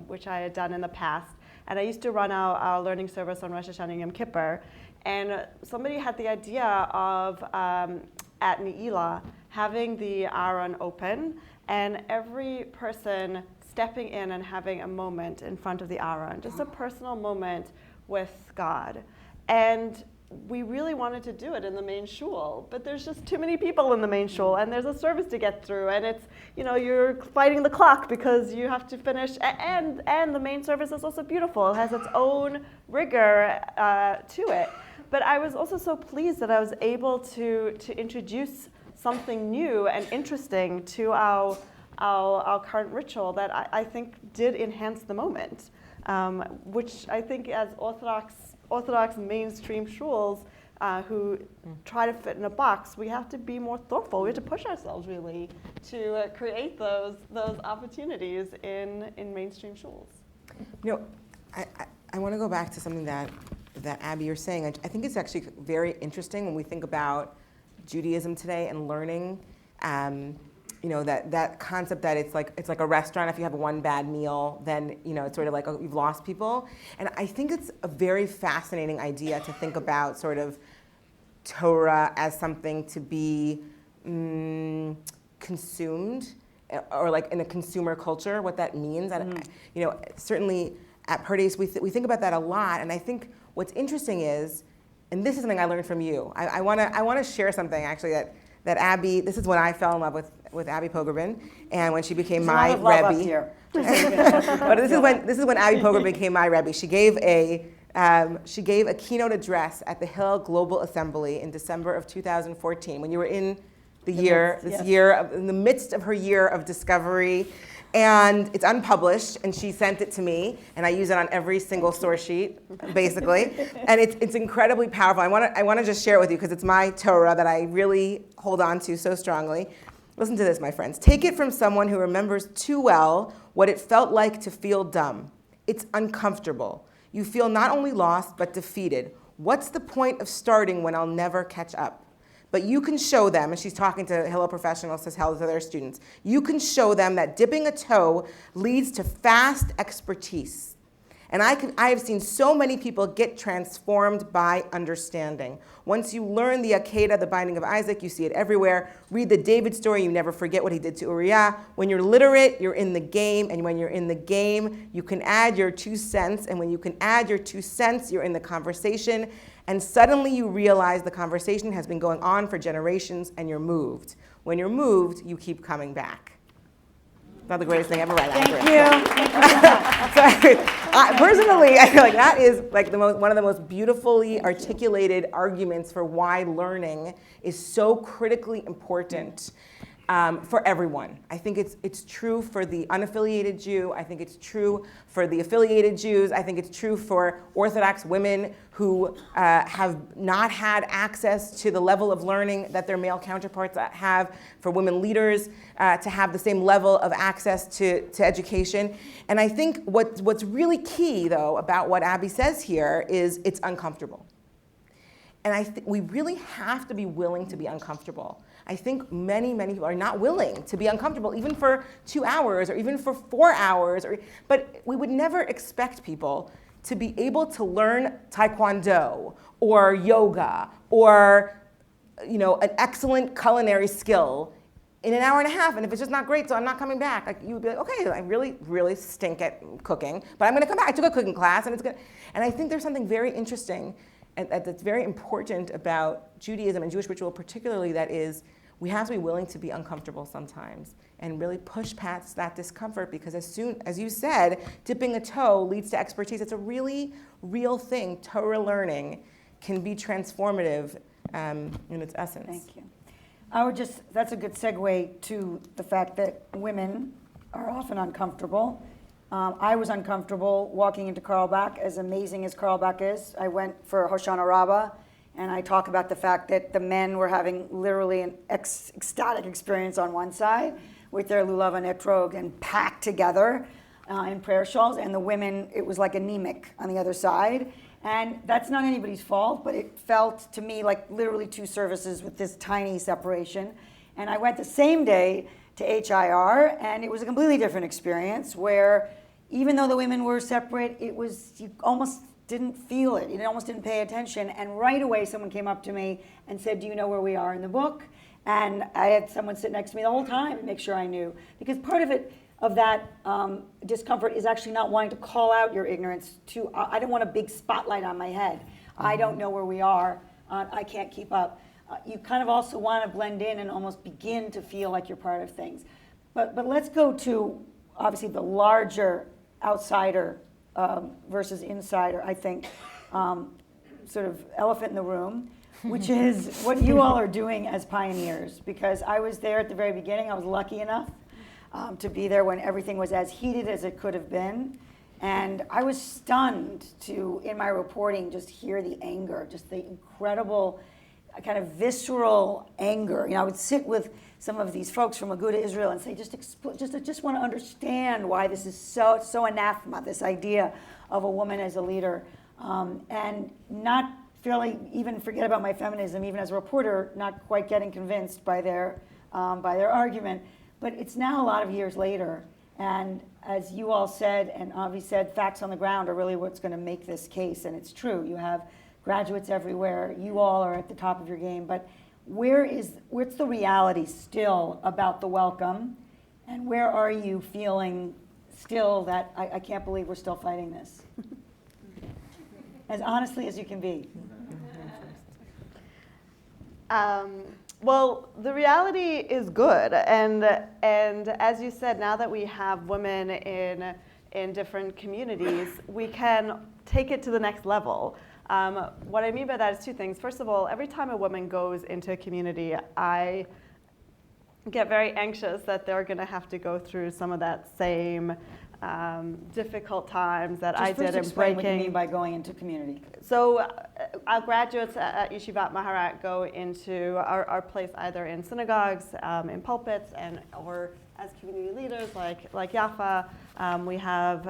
C: which I had done in the past. And I used to run our learning service on Rosh Hashanah and Yom Kippur. And somebody had the idea of, at Ne'ilah, having the Aron open, and every person stepping in and having a moment in front of the Aron, just a personal moment with God. And we really wanted to do it in the main shul, but there's just too many people in the main shul, and there's a service to get through, and it's, you know, you're fighting the clock because you have to finish, and the main service is also beautiful. It has its own rigor to it. But I was also so pleased that I was able to introduce something new and interesting to our current ritual that I think did enhance the moment, which I think as Orthodox mainstream shuls who try to fit in a box, we have to be more thoughtful. We have to push ourselves really to create those opportunities in mainstream shuls.
E: You know, I want to go back to something that Abby, you're saying. I think it's actually very interesting when we think about Judaism today and learning. That concept that it's like a restaurant. If you have one bad meal, then it's sort of like, oh, you've lost people. And I think it's a very fascinating idea to think about sort of Torah as something to be consumed, or like in a consumer culture, what that means. And certainly at Pardes we think about that a lot. And I think what's interesting is, and this is something I learned from you. I want to share something actually that Abby. This is when I fell in love with Abby Pogrebin, and when she became my Rebbe. But this is when Abby Pogrebin became my Rebbe. She gave a keynote address at the Hill Global Assembly in December of 2014, when you were in in the midst of her year of discovery. And it's unpublished, and she sent it to me, and I use it on every single source sheet, basically. And it's incredibly powerful. I want to just share it with you because it's my Torah that I really hold on to so strongly. Listen to this, my friends. Take it from someone who remembers too well what it felt like to feel dumb. It's uncomfortable. You feel not only lost, but defeated. What's the point of starting when I'll never catch up? But you can show them, and she's talking to Hillel professionals to tell to their students, you can show them that dipping a toe leads to fast expertise. And I have seen so many people get transformed by understanding. Once you learn the Akedah, the binding of Isaac, you see it everywhere. Read the David story, you never forget what he did to Uriah. When you're literate, you're in the game, and when you're in the game, you can add your 2 cents, and when you can add your 2 cents, you're in the conversation, and suddenly you realize the conversation has been going on for generations, and you're moved. When you're moved, you keep coming back. Not the greatest thing ever read.
D: Thank you.
E: Personally, I feel like that is like one of the most beautifully articulated arguments for why learning is so critically important for everyone. I think it's true for the unaffiliated Jew. I think it's true for the affiliated Jews. I think it's true for Orthodox women who have not had access to the level of learning that their male counterparts have, for women leaders to have the same level of access to education. And I think what's really key, though, about what Abby says here is it's uncomfortable. And I think we really have to be willing to be uncomfortable. I think many people are not willing to be uncomfortable, even for 2 hours or even for 4 hours. But we would never expect people to be able to learn Taekwondo or yoga or an excellent culinary skill in an hour and a half. And if it's just not great, so I'm not coming back. Like, you would be like, okay, I really, really stink at cooking, but I'm going to come back. I took a cooking class, and it's good. And I think there's something very interesting and that's very important about Judaism and Jewish ritual particularly, that is, we have to be willing to be uncomfortable sometimes and really push past that discomfort, because as soon as you said, dipping a toe leads to expertise. It's a really real thing. Torah learning can be transformative in its essence.
D: Thank you. That's a good segue to the fact that women are often uncomfortable. I was uncomfortable walking into Carlbach, as amazing as Carlbach is. I went for Hoshana Rabbah, and I talk about the fact that the men were having literally an ecstatic experience on one side with their lulav and etrog and packed together in prayer shawls, and the women, it was like anemic on the other side. And that's not anybody's fault, but it felt to me like literally 2 services with this tiny separation. And I went the same day to HIR, and it was a completely different experience where even though the women were separate, you almost didn't feel it. You almost didn't pay attention. And right away, someone came up to me and said, do you know where we are in the book? And I had someone sit next to me the whole time and make sure I knew. Because part of that discomfort is actually not wanting to call out your ignorance. I don't want a big spotlight on my head. I don't know where we are. I can't keep up. You kind of also want to blend in and almost begin to feel like you're part of things. But let's go to, obviously, the larger outsider versus insider, I think, sort of elephant in the room, which is what you all are doing as pioneers. Because I was there at the very beginning. I was lucky enough to be there when everything was as heated as it could have been. And I was stunned to, in my reporting, just hear the anger, just the incredible a kind of visceral anger. I would sit with some of these folks from Aguda Israel and say, I just want to understand why this is so anathema, this idea of a woman as a leader, and not really even forget about my feminism, even as a reporter, not quite getting convinced by their argument. But it's now a lot of years later, and as you all said, and Avi said, facts on the ground are really what's going to make this case, and it's true. You have graduates everywhere. You all are at the top of your game, but what's the reality still about the welcome, and where are you feeling still that I can't believe we're still fighting this? As honestly as you can be.
C: Well, the reality is good, and as you said, now that we have women in different communities, we can take it to the next level. What I mean by that is two things. First of all, every time a woman goes into a community, I get very anxious that they're going to have to go through some of that same difficult times that I did in
D: explain
C: breaking.
D: What you mean by going into community.
C: So our graduates at Yeshivat Maharat go into our place either in synagogues, in pulpits, or as community leaders like Yaffa. We have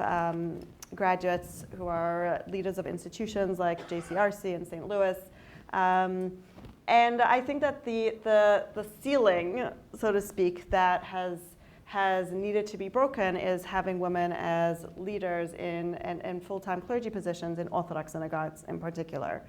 C: graduates who are leaders of institutions like JCRC in St. Louis. And I think that the ceiling, so to speak, that has needed to be broken is having women as leaders in full-time clergy positions in Orthodox synagogues in particular.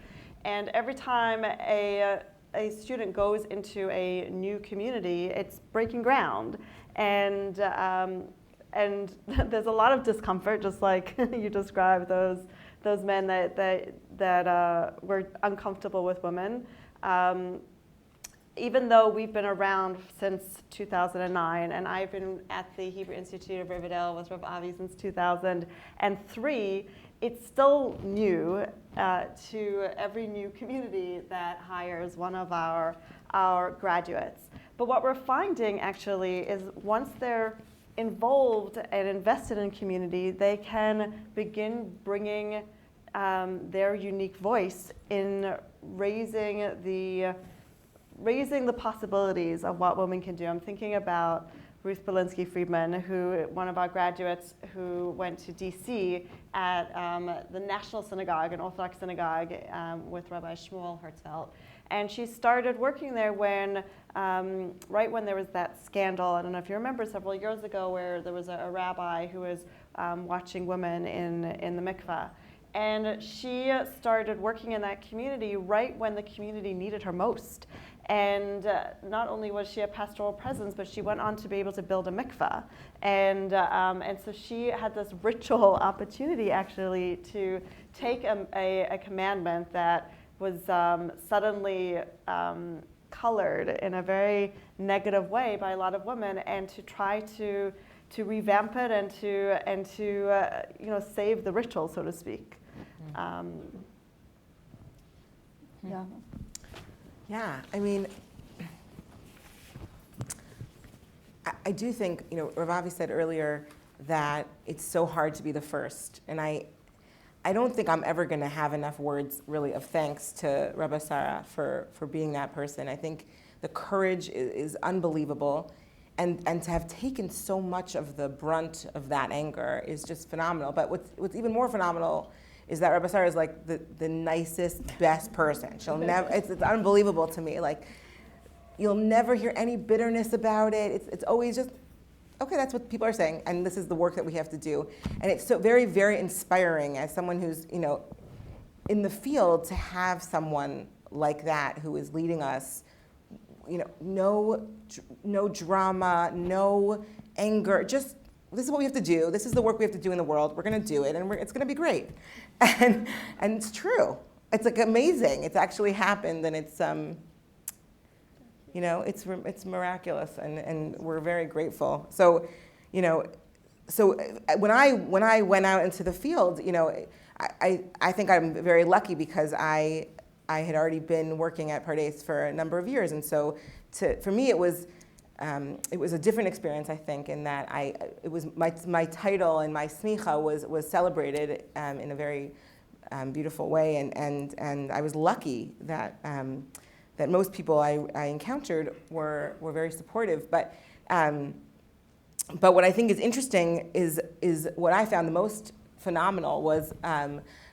C: And every time a student goes into a new community, it's breaking ground. And there's a lot of discomfort, just like you described, those men that were uncomfortable with women. Even though we've been around since 2009, and I've been at the Hebrew Institute of Riverdale with Rabbi Avi since 2003, it's still new to every new community that hires one of our graduates. But what we're finding actually is once they're involved and invested in community, they can begin bringing their unique voice in raising the possibilities of what women can do. I'm thinking about Ruth Belinsky-Friedman, one of our graduates who went to DC at the National Synagogue, an Orthodox synagogue, with Rabbi Shmuel Herzfeld. And she started working there right when there was that scandal. I don't know if you remember, several years ago, where there was a rabbi who was watching women in the mikveh. And she started working in that community right when the community needed her most. And not only was she a pastoral presence, but she went on to be able to build a mikveh. And so she had this ritual opportunity, actually, to take a commandment that was suddenly colored in a very negative way by a lot of women, and to try to revamp it and to save the ritual, so to speak.
D: Yeah.
E: Yeah, I mean, I do think, Rav Avi said earlier that it's so hard to be the first. And I don't think I'm ever going to have enough words, really, of thanks to Rabba Sara for being that person. I think the courage is unbelievable. And to have taken so much of the brunt of that anger is just phenomenal. But what's even more phenomenal is that Rabba Sara is like the nicest, best person. She'll never, it's unbelievable to me. Like, you'll never hear any bitterness about it. It's always just, okay, that's what people are saying, and this is the work that we have to do. And it's so very, very inspiring as someone who's, in the field, to have someone like that who is leading us, no drama, no anger, just, this is what we have to do. This is the work we have to do in the world. We're going to do it, and it's going to be great. And it's true. It's like amazing. It's actually happened, and it's it's miraculous, and we're very grateful. So, so when I went out into the field, I think I'm very lucky because I had already been working at Pardes for a number of years, and so for me it was a different experience, I think, in that it was my title and my smicha was celebrated in a very beautiful way, and I was lucky that that most people I encountered were very supportive. But what I think is interesting is what I found the most phenomenal was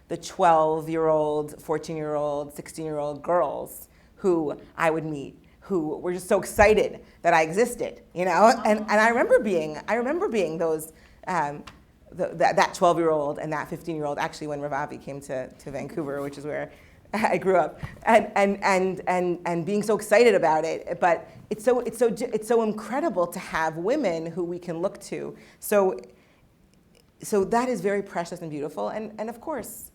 E: the 12-year-old, 14-year-old, 16-year-old girls who I would meet, who were just so excited that I existed, you know. And I remember being those that 12-year-old and that 15-year-old. Actually, when Rav came to Vancouver, which is where I grew up, and being so excited about it. But it's so incredible to have women who we can look to. So that is very precious and beautiful. And of course,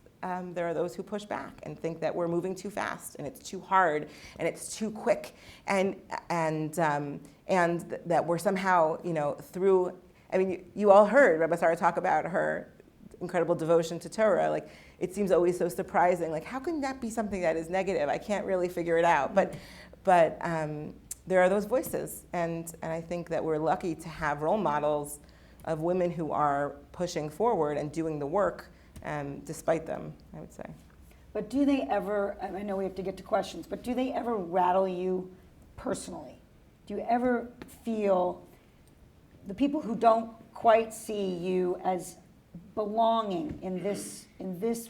E: there are those who push back and think that we're moving too fast and it's too hard and it's too quick and that we're somehow, you know, through. I mean, you all heard Rabba Sara talk about her incredible devotion to Torah. Like, it seems always so surprising. Like, how can that be something that is negative? I can't really figure it out. But there are those voices, and I think that we're lucky to have role models of women who are pushing forward and doing the work despite them, I would say.
D: But do they ever, I know we have to get to questions, but do they ever rattle you personally? Do you ever feel the people who don't quite see you as belonging in this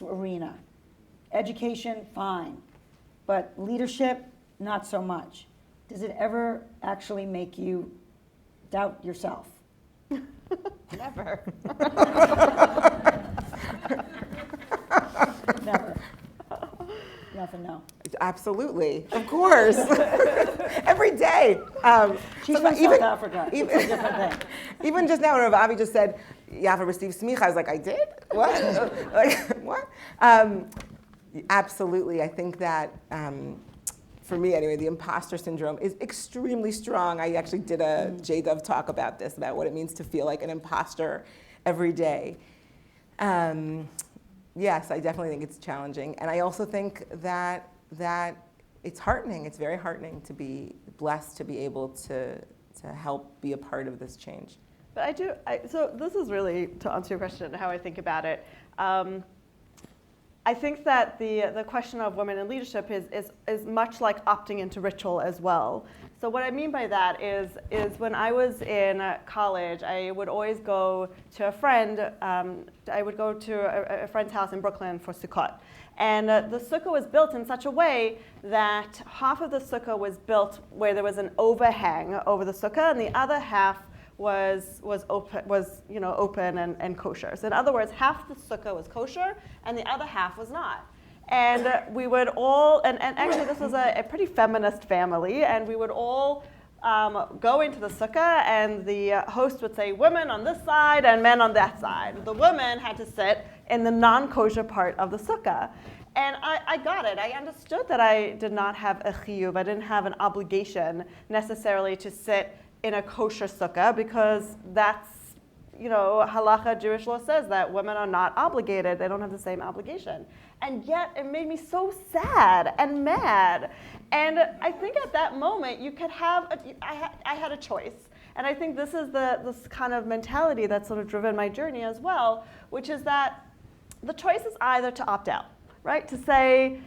D: arena? Education, fine, but leadership, not so much. Does it ever actually make you doubt yourself?
C: Never.
D: Never. Nothing, no.
E: Absolutely, of course. Every day.
D: She's from South Africa. It's a different thing.
E: Even just now, when Rav just said, Yaffa received smicha, I was like, I did? What? Like, what? Absolutely. I think that, for me anyway, the imposter syndrome is extremely strong. I actually did a JDove talk about this, about what it means to feel like an imposter every day. Yes, I definitely think it's challenging. And I also think that it's heartening. It's very heartening to be blessed to be able to help be a part of this change.
C: But so this is really, to answer your question, how I think about it. I think that the question of women in leadership is much like opting into ritual as well. So what I mean by that is when I was in college, I would always go to a friend. I would go to a friend's house in Brooklyn for Sukkot. And the sukkah was built in such a way that half of the sukkah was built where there was an overhang over the sukkah, and the other half was open and kosher. So in other words, half the sukkah was kosher and the other half was not. And we would all, and actually this was a pretty feminist family, and we would all go into the sukkah, and the host would say, women on this side and men on that side. The women had to sit in the non-kosher part of the sukkah. And I got it. I understood that I did not have a chiyuv. I didn't have an obligation necessarily to sit in a kosher sukkah, because that's, halacha, Jewish law says that women are not obligated. They don't have the same obligation. And yet it made me so sad and mad. And I think at that moment you could have, I had a choice. And I think this is this kind of mentality that's sort of driven my journey as well, which is that the choice is either to opt out, right? To say,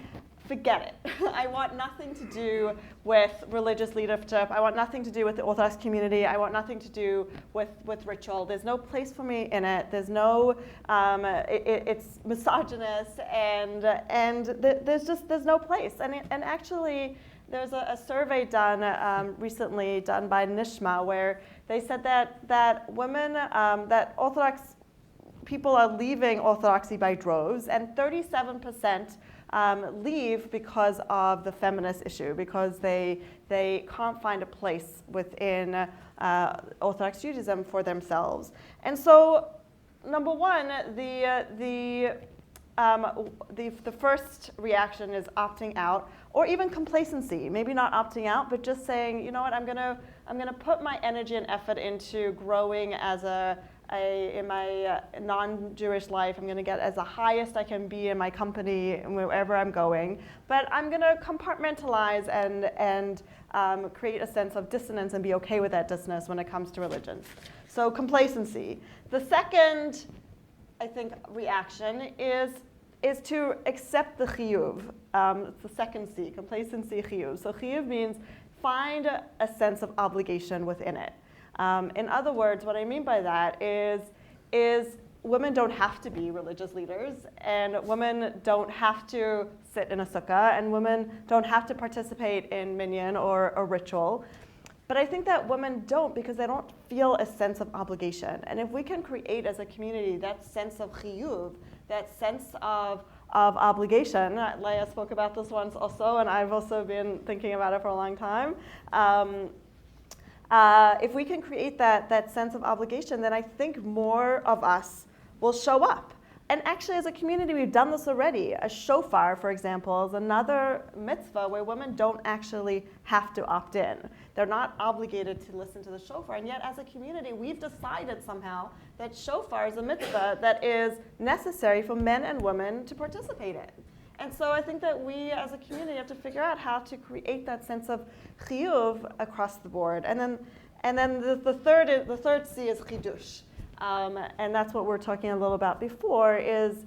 C: forget it. I want nothing to do with religious leadership. I want nothing to do with the Orthodox community. I want nothing to do with ritual. There's no place for me in it. There's no, it's misogynist, and there's no place. And actually, there's a survey done recently done by Nishma, where they said that women, that Orthodox people are leaving Orthodoxy by droves, and 37% leave because of the feminist issue, because they can't find a place within Orthodox Judaism for themselves. And so, number one, the first reaction is opting out, or even complacency. Maybe not opting out, but just saying, you know what, I'm gonna put my energy and effort into growing as in my non-Jewish life. I'm going to get as the highest I can be in my company wherever I'm going, but I'm going to compartmentalize and create a sense of dissonance and be okay with that dissonance when it comes to religion. So complacency. The second, I think, reaction is is to accept the chiyuv. It's the second C, complacency, chiyuv. So chiyuv means find a sense of obligation within it. In other words, what I mean by that is women don't have to be religious leaders, and women don't have to sit in a sukkah, and women don't have to participate in minyan or a ritual. But I think that women don't because they don't feel a sense of obligation. And if we can create as a community that sense of chiyuv, that sense of obligation, Leah spoke about this once also, and I've also been thinking about it for a long time. If we can create that sense of obligation, then I think more of us will show up. And actually, as a community, we've done this already. A shofar, for example, is another mitzvah where women don't actually have to opt in. They're not obligated to listen to the shofar. And yet, as a community, we've decided somehow that shofar is a mitzvah that is necessary for men and women to participate in. And so I think that we, as a community, have to figure out how to create that sense of chiyuv across the board. And then the third C is chidush. And that's what we're talking a little about before is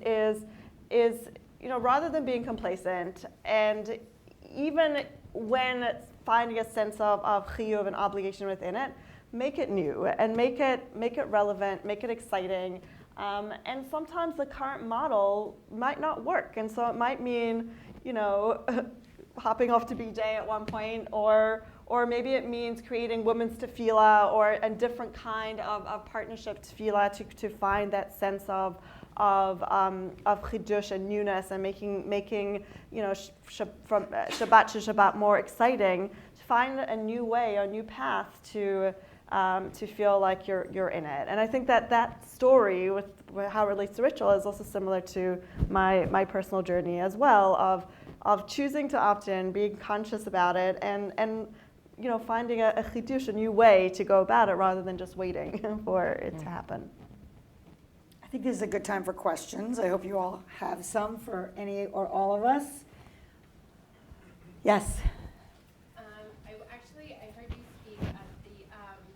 C: rather than being complacent, and even when finding a sense of chiyuv and obligation within it, make it new and make it relevant, make it exciting. And sometimes the current model might not work, and so it might mean hopping off to BJ at one point, or maybe it means creating women's tefillah or a different kind of partnership tefillah to find that sense of chidush and newness, and making from Shabbat to Shabbat more exciting. To find a new way, a new path to feel like you're in it. And I think that story with how it relates to ritual is also similar to my personal journey as well of choosing to opt in, being conscious about it, and finding a chidush, a new way to go about it rather than just waiting for it to happen.
D: I think this is a good time for questions. I hope you all have some for any or all of us. Yes.
F: I heard you speak at the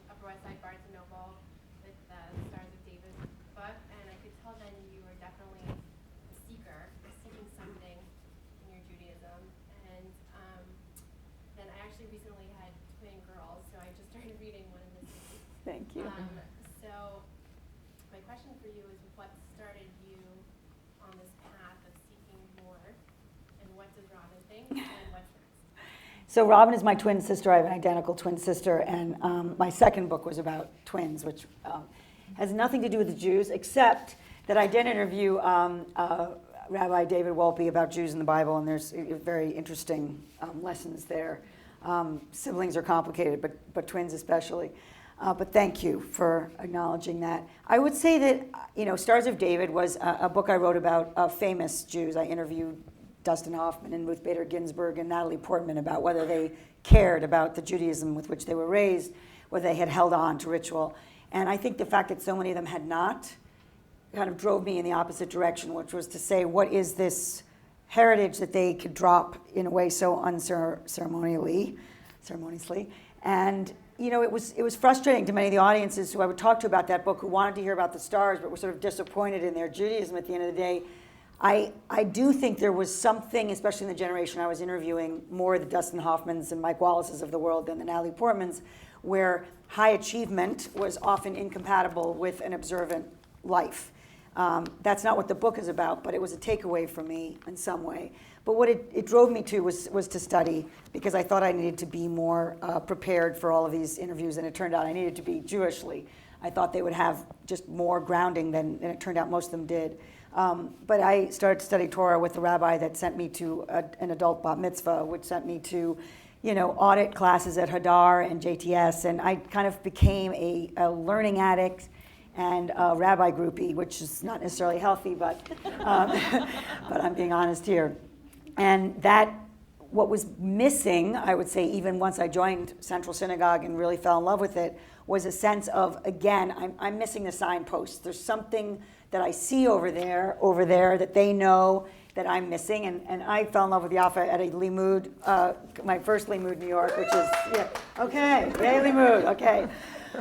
F: Upper West Side Barnes & Noble with the Stars of David book, and I could tell then you were definitely a seeker, seeking something in your Judaism. And then I actually recently had twin girls, so I just started reading one of the series.
D: Thank you.
F: So my question for you is, what started you on this path of seeking more, and what does Robin think, and what's next?
D: So Robin is my twin sister. I have an identical twin sister, and my second book was about twins, which has nothing to do with the Jews, except that I did interview Rabbi David Wolpe about Jews in the Bible, and there's very interesting lessons there. Siblings are complicated, but twins especially. But thank you for acknowledging that. I would say that Stars of David was a book I wrote about famous Jews. I interviewed Dustin Hoffman and Ruth Bader Ginsburg and Natalie Portman about whether they cared about the Judaism with which they were raised, whether they had held on to ritual. And I think the fact that so many of them had not kind of drove me in the opposite direction, which was to say, what is this heritage that they could drop in a way so unceremoniously? And it was frustrating to many of the audiences who I would talk to about that book, who wanted to hear about the stars but were sort of disappointed in their Judaism at the end of the day. I do think there was something, especially in the generation I was interviewing, more the Dustin Hoffmans and Mike Wallaces of the world than the Natalie Portmans, where high achievement was often incompatible with an observant life. That's not what the book is about, but it was a takeaway for me in some way. But what it drove me to was to study, because I thought I needed to be more prepared for all of these interviews, and it turned out I needed to be Jewishly. I thought they would have just more grounding than it turned out most of them did. But I started to study Torah with the rabbi that sent me to an adult bat mitzvah, which sent me to, audit classes at Hadar and JTS, and I kind of became a learning addict and a rabbi groupie, which is not necessarily healthy, but I'm being honest here. And what was missing, I would say, even once I joined Central Synagogue and really fell in love with it, was a sense of, again, I'm missing the signposts. There's something that I see over there that they know that I'm missing. And I fell in love with Yaffa at a Limud, my first Limud New York, which is, okay, yay Limud, okay.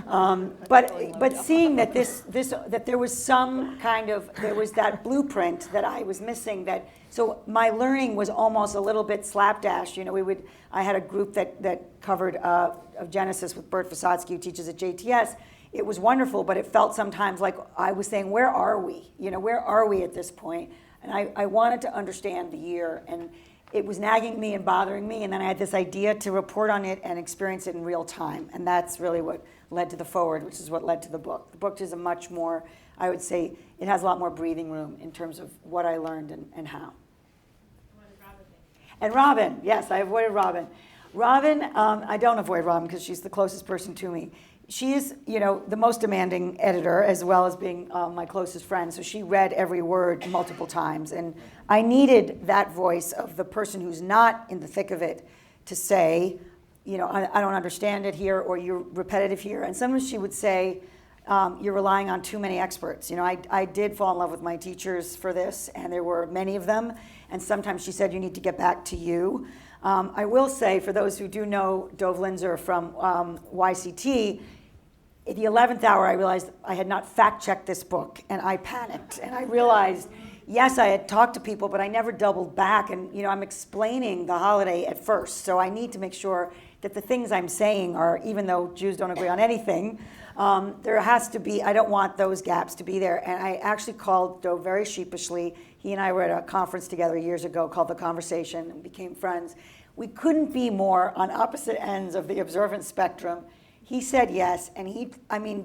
D: But seeing that that there was some kind of, there was that blueprint that I was missing, so my learning was almost a little bit slapdash. I had a group that covered of Genesis with Bert Visotsky, who teaches at JTS. It was wonderful, but it felt sometimes like I was saying, where are we? Where are we at this point? And I wanted to understand the year, and it was nagging me and bothering me, and then I had this idea to report on it and experience it in real time, and that's really what led to the forward, which is what led to the book. The book is a much more, I would say, it has a lot more breathing room in terms of what I learned and how.
F: What did Robin think?
D: And Robin, yes, I avoided Robin. Robin, I don't avoid Robin because she's the closest person to me. She is, the most demanding editor, as well as being my closest friend. So she read every word multiple times. And I needed that voice of the person who's not in the thick of it to say, I don't understand it here, or you're repetitive here. And sometimes she would say, you're relying on too many experts. I did fall in love with my teachers for this, and there were many of them. And sometimes she said, you need to get back to you. I will say, for those who do know Dove Linzer from YCT, at the 11th hour, I realized I had not fact-checked this book, and I panicked. And I realized, yes, I had talked to people, but I never doubled back. And, I'm explaining the holiday at first, so I need to make sure that the things I'm saying are, even though Jews don't agree on anything, there has to be, I don't want those gaps to be there. And I actually called Dove very sheepishly. He and I were at a conference together years ago called The Conversation, and became friends. We couldn't be more on opposite ends of the observance spectrum. He said yes, and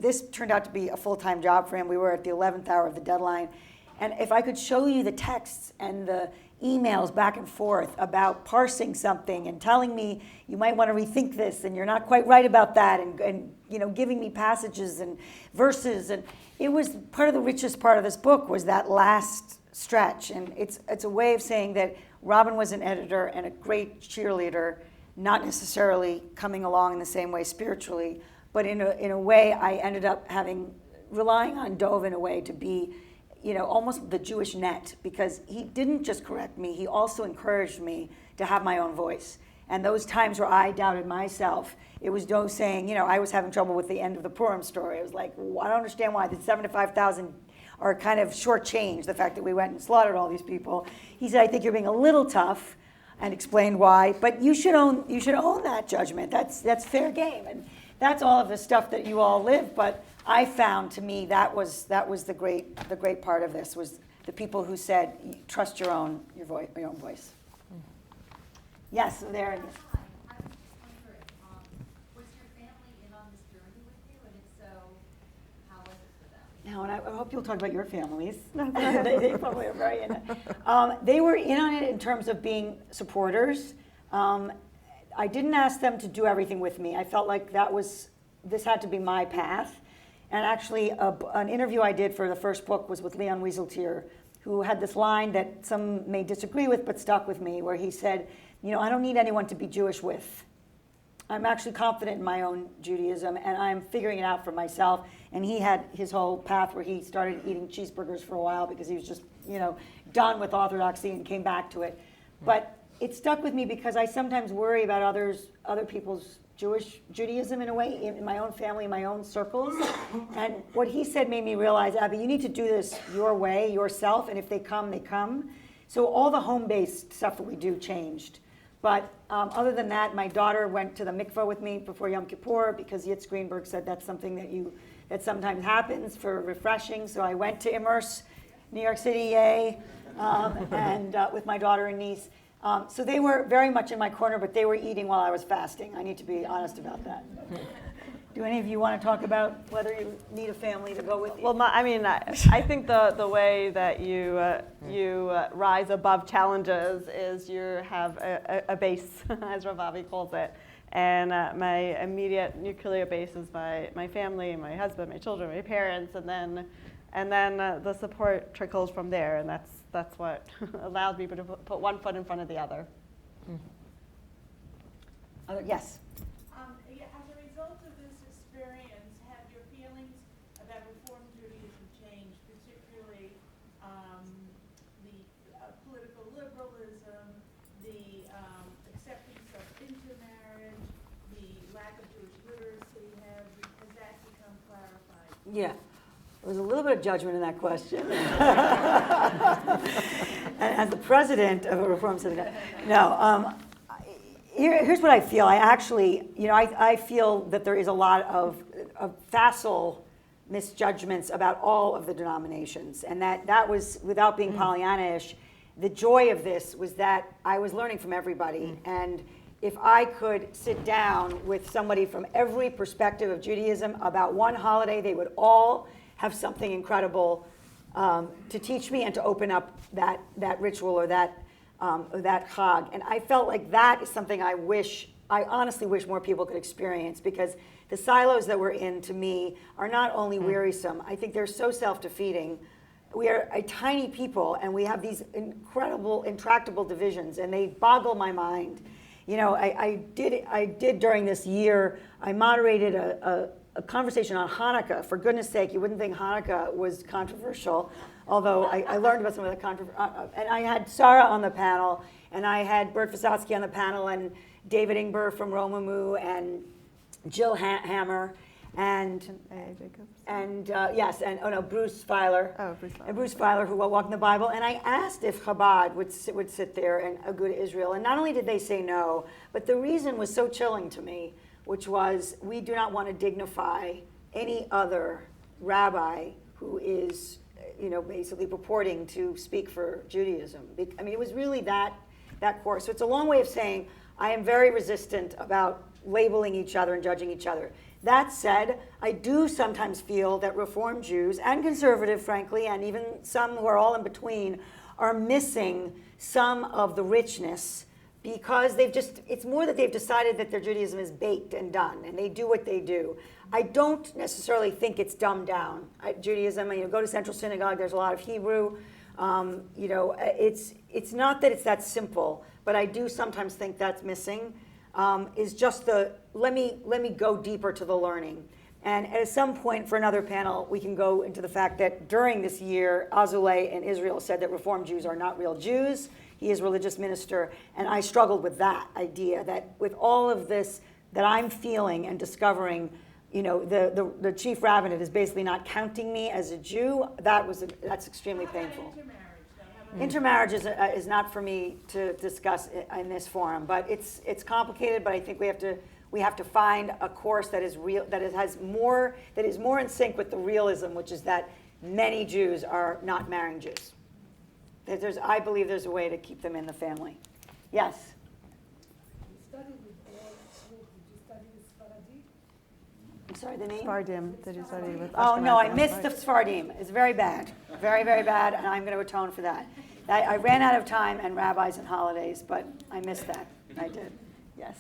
D: this turned out to be a full-time job for him. We were at the 11th hour of the deadline. And if I could show you the texts and the emails back and forth about parsing something and telling me you might want to rethink this and you're not quite right about that, and giving me passages and verses, and it was part of the richest part of this book was that last stretch. And it's a way of saying that Robin was an editor and a great cheerleader, not necessarily coming along in the same way spiritually, but in a way I ended up relying on Dove in a way to be, almost the Jewish net, because he didn't just correct me, he also encouraged me to have my own voice. And those times where I doubted myself, it was Dove saying, I was having trouble with the end of the Purim story. I was like, I don't understand why the 75,000 are kind of shortchanged, the fact that we went and slaughtered all these people. He said, I think you're being a little tough, and explained why, but you should own that judgment. That's fair game, and that's all of the stuff that you all live. But I found, to me, that was the great part of this, was the people who said, trust your own voice. Mm-hmm. Yes, there.
G: Hi, I was wondering, was your family in on this journey with you, and if so, how was it for them?
D: No, and I hope you'll talk about your families. they probably are very in it. They were in on it in terms of being supporters. I didn't ask them to do everything with me. I felt like this had to be my path. And actually, an interview I did for the first book was with Leon Wieseltier, who had this line that some may disagree with, but stuck with me, where he said, I don't need anyone to be Jewish with. I'm actually confident in my own Judaism, and I'm figuring it out for myself. And he had his whole path where he started eating cheeseburgers for a while because he was just, done with orthodoxy and came back to it. But it stuck with me because I sometimes worry about other people's Judaism in a way, in my own family, in my own circles. And what he said made me realize, Abby, you need to do this your way, yourself, and if they come, they come. So all the home-based stuff that we do changed. But other than that, my daughter went to the mikveh with me before Yom Kippur because Yitz Greenberg said that's something that sometimes happens for refreshing. So I went to Immerse, New York City, yay, and with my daughter and niece. So they were very much in my corner, but they were eating while I was fasting. I need to be honest about that. Do any of you want to talk about whether you need a family to go with you?
C: Well, I think the way that you rise above challenges is you have a base, as Ravavi calls it. And my immediate nuclear base is my family, my husband, my children, my parents, and then the support trickles from there. And that's what allows me to put one foot in front of the other.
D: Yes.
H: As a result of this experience, have your feelings about Reform Judaism changed, particularly the political liberalism, the acceptance of intermarriage, the lack of Jewish literacy? Has that
D: Yeah, there was a little bit of judgment in that question. And as the president of a Reform synagogue, no. Here's what I feel. I actually, I feel that there is a lot of facile misjudgments about all of the denominations, and that was, without being Pollyanna-ish, the joy of this was that I was learning from everybody, and if I could sit down with somebody from every perspective of Judaism about one holiday, they would all have something incredible to teach me and to open up that ritual or that chag. And I felt like that is something I honestly wish more people could experience, because the silos that we're in, to me, are not only wearisome, I think they're so self-defeating. We are a tiny people, and we have these incredible, intractable divisions, and they boggle my mind. I did during this year, I moderated a conversation on Hanukkah. For goodness sake, you wouldn't think Hanukkah was controversial, although I learned about some of the controversy. And I had Sarah on the panel, and I had Bert Visotsky on the panel, and David Ingber from Romamu, and Jill Hammer, and Bruce Feiler.
C: Oh, Bruce Feiler.
D: And Bruce Feiler, who walked in the Bible. And I asked if Chabad would sit there and go to Israel. And not only did they say no, but the reason was so chilling to me, which was, we do not want to dignify any other rabbi who is, basically purporting to speak for Judaism. I mean, it was really that course. So it's a long way of saying I am very resistant about labeling each other and judging each other. That said, I do sometimes feel that Reform Jews, and conservative, frankly, and even some who are all in between, are missing some of the richness, because it's more that they've decided that their Judaism is baked and done, and they do what they do. I don't necessarily think it's dumbed down. Judaism, go to Central Synagogue, there's a lot of Hebrew. It's not that it's that simple, but I do sometimes think that's missing. Is just let me go deeper to the learning. And at some point for another panel, we can go into the fact that during this year, Azulay in Israel said that Reform Jews are not real Jews. He is a religious minister, and I struggled with that idea, that with all of this that I'm feeling and discovering, the chief rabbinate is basically not counting me as a Jew. That's extremely painful. Intermarriage is not for me to discuss in this forum, but it's complicated. But I think we have to find a course that is real, that is more in sync with the realism, which is that many Jews are not marrying Jews. I believe there's a way to keep them in the family. Yes.
I: You studied with all schools. Did you study with Sephardi?
D: I'm sorry, the name?
C: Sephardim. Did you study with?
D: Oh, no, I
C: Ashkenazi?
D: missed the Sephardim. It's very bad. Very, very bad, and I'm going to atone for that. I ran out of time and rabbis and holidays, but I missed that. I did. Yes.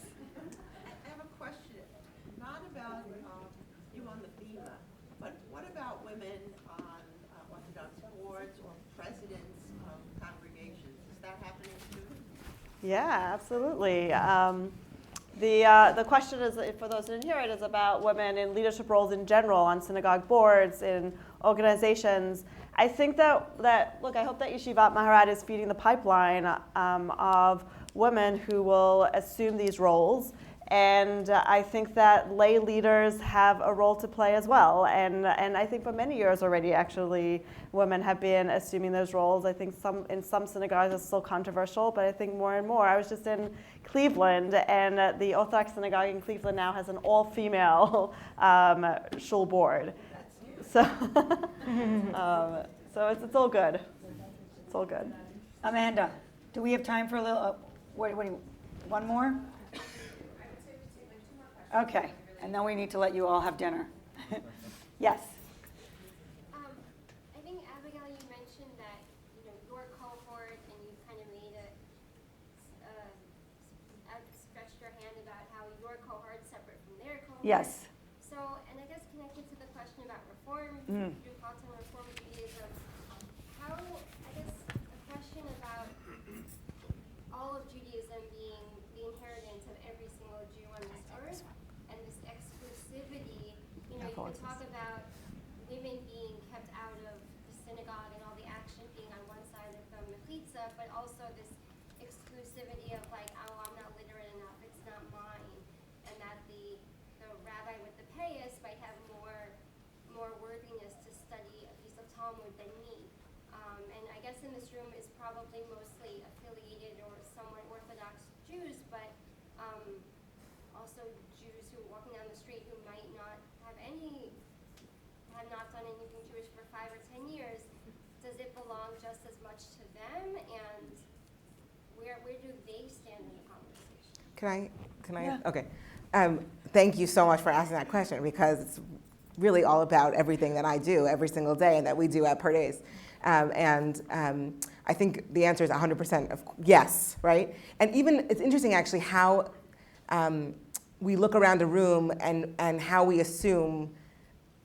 J: I have a question, not about you on the FEMA, but what about women on Orthodox boards or presidents of congregations? Is that happening too?
C: Yeah, absolutely. The question is, for those who didn't hear it, is about women in leadership roles in general, on synagogue boards, in organizations. I think that look, I hope that Yeshivat Maharat is feeding the pipeline of women who will assume these roles. And I think that lay leaders have a role to play as well. And I think for many years already, actually, women have been assuming those roles. I think in some synagogues it's still controversial, but I think more and more. I was just in Cleveland, and the Orthodox synagogue in Cleveland now has an all-female shul board. So it's all good. It's all good.
D: Amanda, do we have time for a little, one more? Okay, and then we need to let you all have dinner. Yes.
F: I think, Abigail, you mentioned that your cohort, and you kind of made stretched your hand about how your cohort is separate from their cohort.
D: Yes.
F: So, and I guess connected to the question about reform, your thoughts on reform Judaism, how, I guess, a question about all of Judaism being the inheritance of every single Jew on this earth, and this exclusivity, you could talk about women being kept out of the synagogue and all the action being on one side of the mechitza, but also this exclusivity of like, oh, I'm not literate enough, it's not mine, and that the rabbi with the payas might have more worthiness room is probably mostly affiliated or somewhat Orthodox Jews, but also Jews who are walking down the street who might not have not done anything Jewish for 5 or 10 years. Does it belong just as much to them, and where do they stand in the conversation?
E: Can I?
D: Yeah.
E: Okay. Thank you so much for asking that question, because it's really all about everything that I do every single day and that we do at Pardes. I think the answer is 100% of yes, right? And even it's interesting actually how we look around a room and how we assume,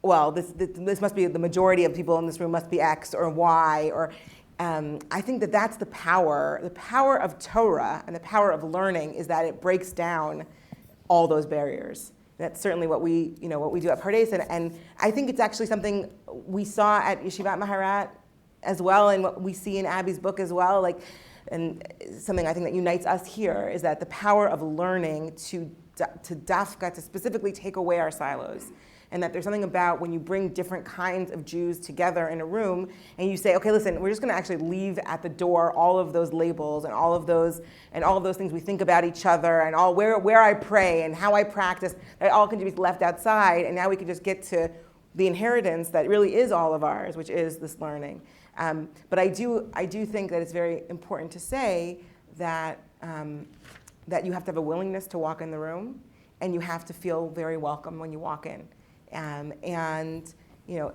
E: well, this must be the majority of people in this room must be X or Y, or I think that that's the power of Torah and the power of learning is that it breaks down all those barriers. That's certainly what we do at Pardes, and I think it's actually something we saw at Yeshivat Maharat as well, and what we see in Abby's book as well. And something I think that unites us here is that the power of learning to dafka, to specifically take away our silos. And that there's something about when you bring different kinds of Jews together in a room and you say, okay, listen, we're just going to actually leave at the door all of those labels and all of those things we think about each other and all where I pray and how I practice, that all can just be left outside, and now we can just get to the inheritance that really is all of ours, which is this learning. But I do think that it's very important to say that you have to have a willingness to walk in the room, and you have to feel very welcome when you walk in. And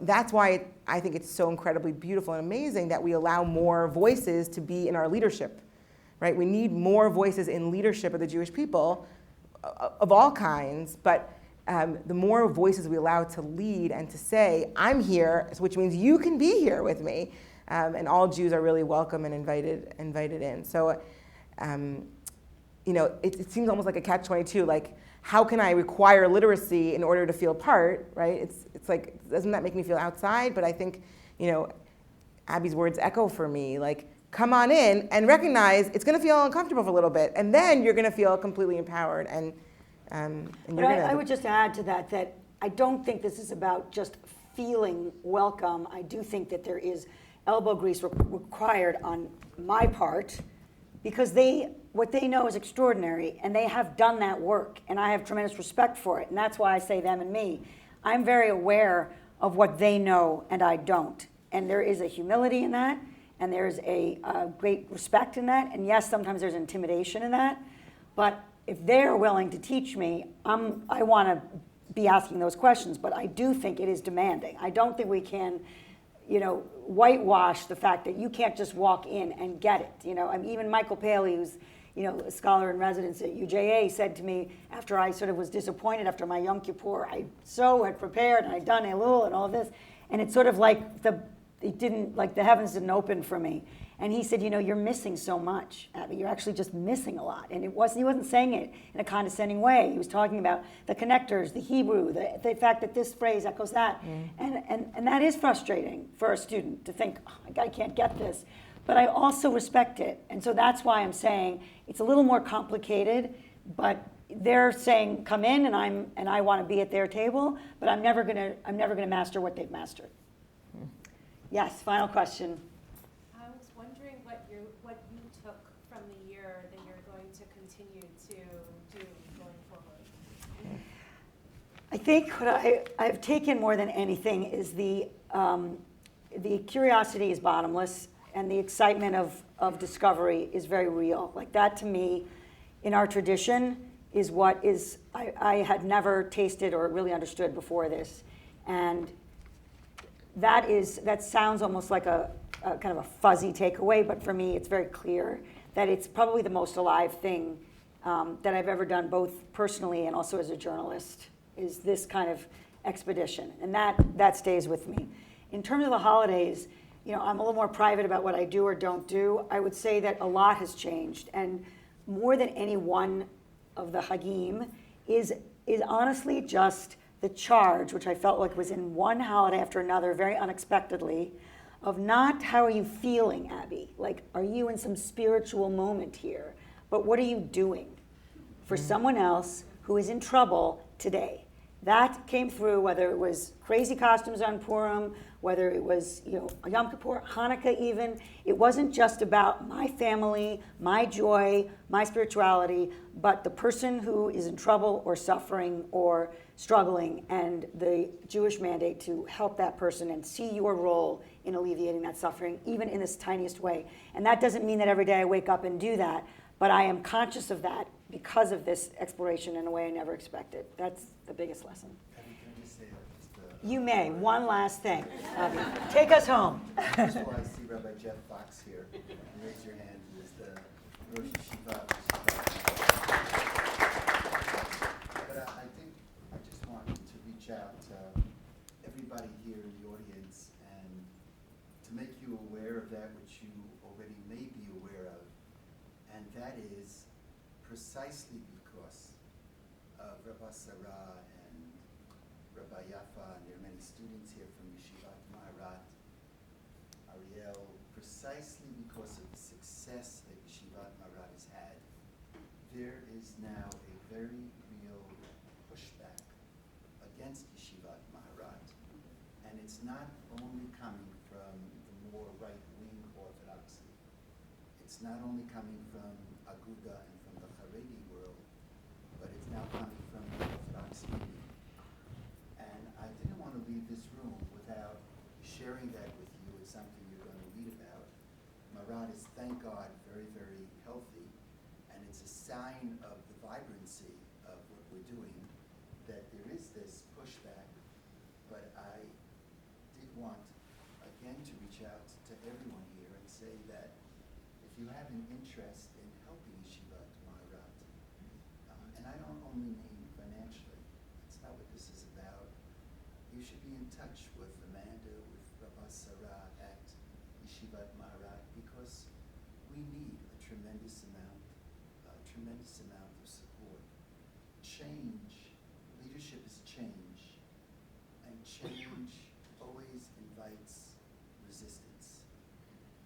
E: that's why I think it's so incredibly beautiful and amazing that we allow more voices to be in our leadership, right? We need more voices in leadership of the Jewish people of all kinds, but the more voices we allow to lead and to say, I'm here, which means you can be here with me, and all Jews are really welcome and invited in. So, it seems almost like a catch-22, like, how can I require literacy in order to feel part, right? It's like, doesn't that make me feel outside? But I think, Abby's words echo for me, like, come on in and recognize it's gonna feel uncomfortable for a little bit, and then you're gonna feel completely empowered, and you're gonna.
D: I would just add to that I don't think this is about just feeling welcome. I do think that there is elbow grease required on my part, because what they know is extraordinary, and they have done that work, and I have tremendous respect for it, and that's why I say them and me. I'm very aware of what they know and I don't, and there is a humility in that, and there's a great respect in that, and yes, sometimes there's intimidation in that, but if they're willing to teach me, I want to be asking those questions, but I do think it is demanding. I don't think we can whitewash the fact that you can't just walk in and get it. Even Michael Paley, who's a scholar in residence at UJA, said to me after I sort of was disappointed after my Yom Kippur, I had prepared and I'd done Elul and all of this, and it's sort of like the heavens didn't open for me. And he said, you're missing so much, Abby. You're actually just missing a lot. And he wasn't saying it in a condescending way. He was talking about the connectors, the Hebrew, the fact that this phrase echoes that. And that is frustrating for a student to think, I can't get this. But I also respect it. And so that's why I'm saying it's a little more complicated, but they're saying, come in, and I want to be at their table, but I'm never gonna master what they've mastered. Yes, final question.
K: I was wondering what you took from the year that you're going to continue to do going forward.
D: I think what I've taken more than anything is the curiosity is bottomless, and the excitement of discovery is very real. Like that to me, in our tradition, is what I had never tasted or really understood before this. And that sounds almost like a kind of a fuzzy takeaway, but for me it's very clear that it's probably the most alive thing that I've ever done, both personally and also as a journalist, is this kind of expedition. And that stays with me. In terms of the holidays, I'm a little more private about what I do or don't do. I would say that a lot has changed, and more than any one of the Hagim is honestly just the charge, which I felt like was in one holiday after another, very unexpectedly, of not how are you feeling, Abby? Like, are you in some spiritual moment here? But what are you doing for someone else who is in trouble today? That came through, whether it was crazy costumes on Purim, whether it was, Yom Kippur, Hanukkah even. It wasn't just about my family, my joy, my spirituality, but the person who is in trouble or suffering or struggling, and the Jewish mandate to help that person and see your role in alleviating that suffering, even in this tiniest way. And that doesn't mean that every day I wake up and do that, but I am conscious of that because of this exploration in a way I never expected. That's the biggest lesson. You may. One last thing. Take us home.
B: That's why I see Rabbi Jeff Fox here. Raise your hand. Who is the Rosh Yeshiva. But I think I just wanted to reach out to everybody here in the audience and to make you aware of that which you already may be aware of, and that is precisely because of Rabba Sara and Rabba Yaffa, and there are many students here from Yeshivat Maharat, Ariel, precisely because of the success that Yeshivat Maharat has had, there is now a very real pushback against Yeshivat Maharat. And it's not only coming from the more right-wing orthodoxy. It's not only coming from Aguda and from the Haredi world, but it's now coming from the Orthodox community. And I didn't want to leave this room without sharing that with you. It's something you're going to read about. Maharat is, thank God, very, very healthy, and it's a sign of the vibrancy of what we're doing that there is this pushback. But I did want, again, to reach out to everyone here and say that if you have an interest in helping Yeshivat Maharat, and I don't only mean financially, that's not what this is about, you should be in touch with Amanda, with Rabba Sara at Yeshivat Maharat, because we need a tremendous amount of support. Change, leadership is change, and change always invites resistance.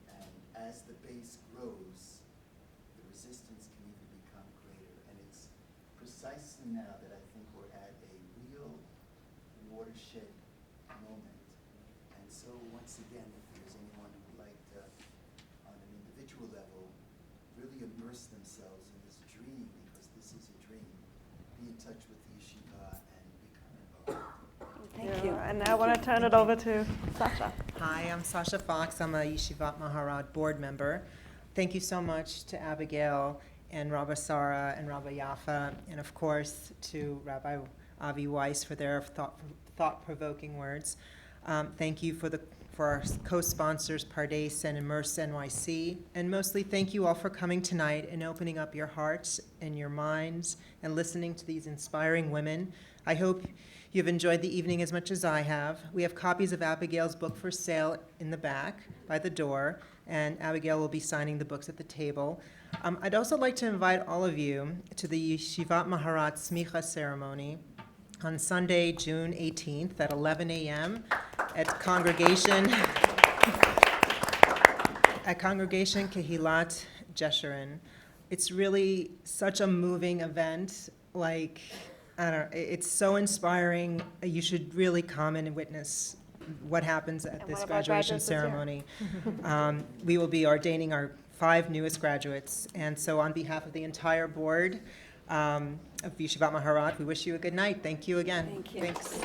B: And as the base grows, the resistance can even become greater. And it's precisely now that I think we're at a real watershed moment. And so once again, if there's anyone who would like to, on an individual level, really immerse themselves in this dream, because this is a dream, be in touch with the yeshiva and become involved.
D: Thank you.
C: And now I want to turn it over to Sasha.
E: Hi, I'm Sasha Fox. I'm a Yeshivat Maharat board member. Thank you so much to Abigail and Rabba Sara and Rabba Yaffa, and of course to Rabbi Avi Weiss for their thought-provoking words. Thank you for our co-sponsors, Pardes and Immerse NYC, and mostly thank you all for coming tonight and opening up your hearts and your minds and listening to these inspiring women. I hope you've enjoyed the evening as much as I have. We have copies of Abigail's book for sale in the back by the door, and Abigail will be signing the books at the table. I'd also like to invite all of you to the Yeshivat Maharat Smicha ceremony on Sunday, June 18th at 11 a.m. at Congregation Kehilat Jeshurun. It's really such a moving event. It's so inspiring. You should really come and witness what happens at this graduation ceremony. We will be ordaining our 5 newest graduates. And so on behalf of the entire board of Yeshivat Maharat, we wish you a good night. Thank you again.
D: Thank you.
E: Thanks.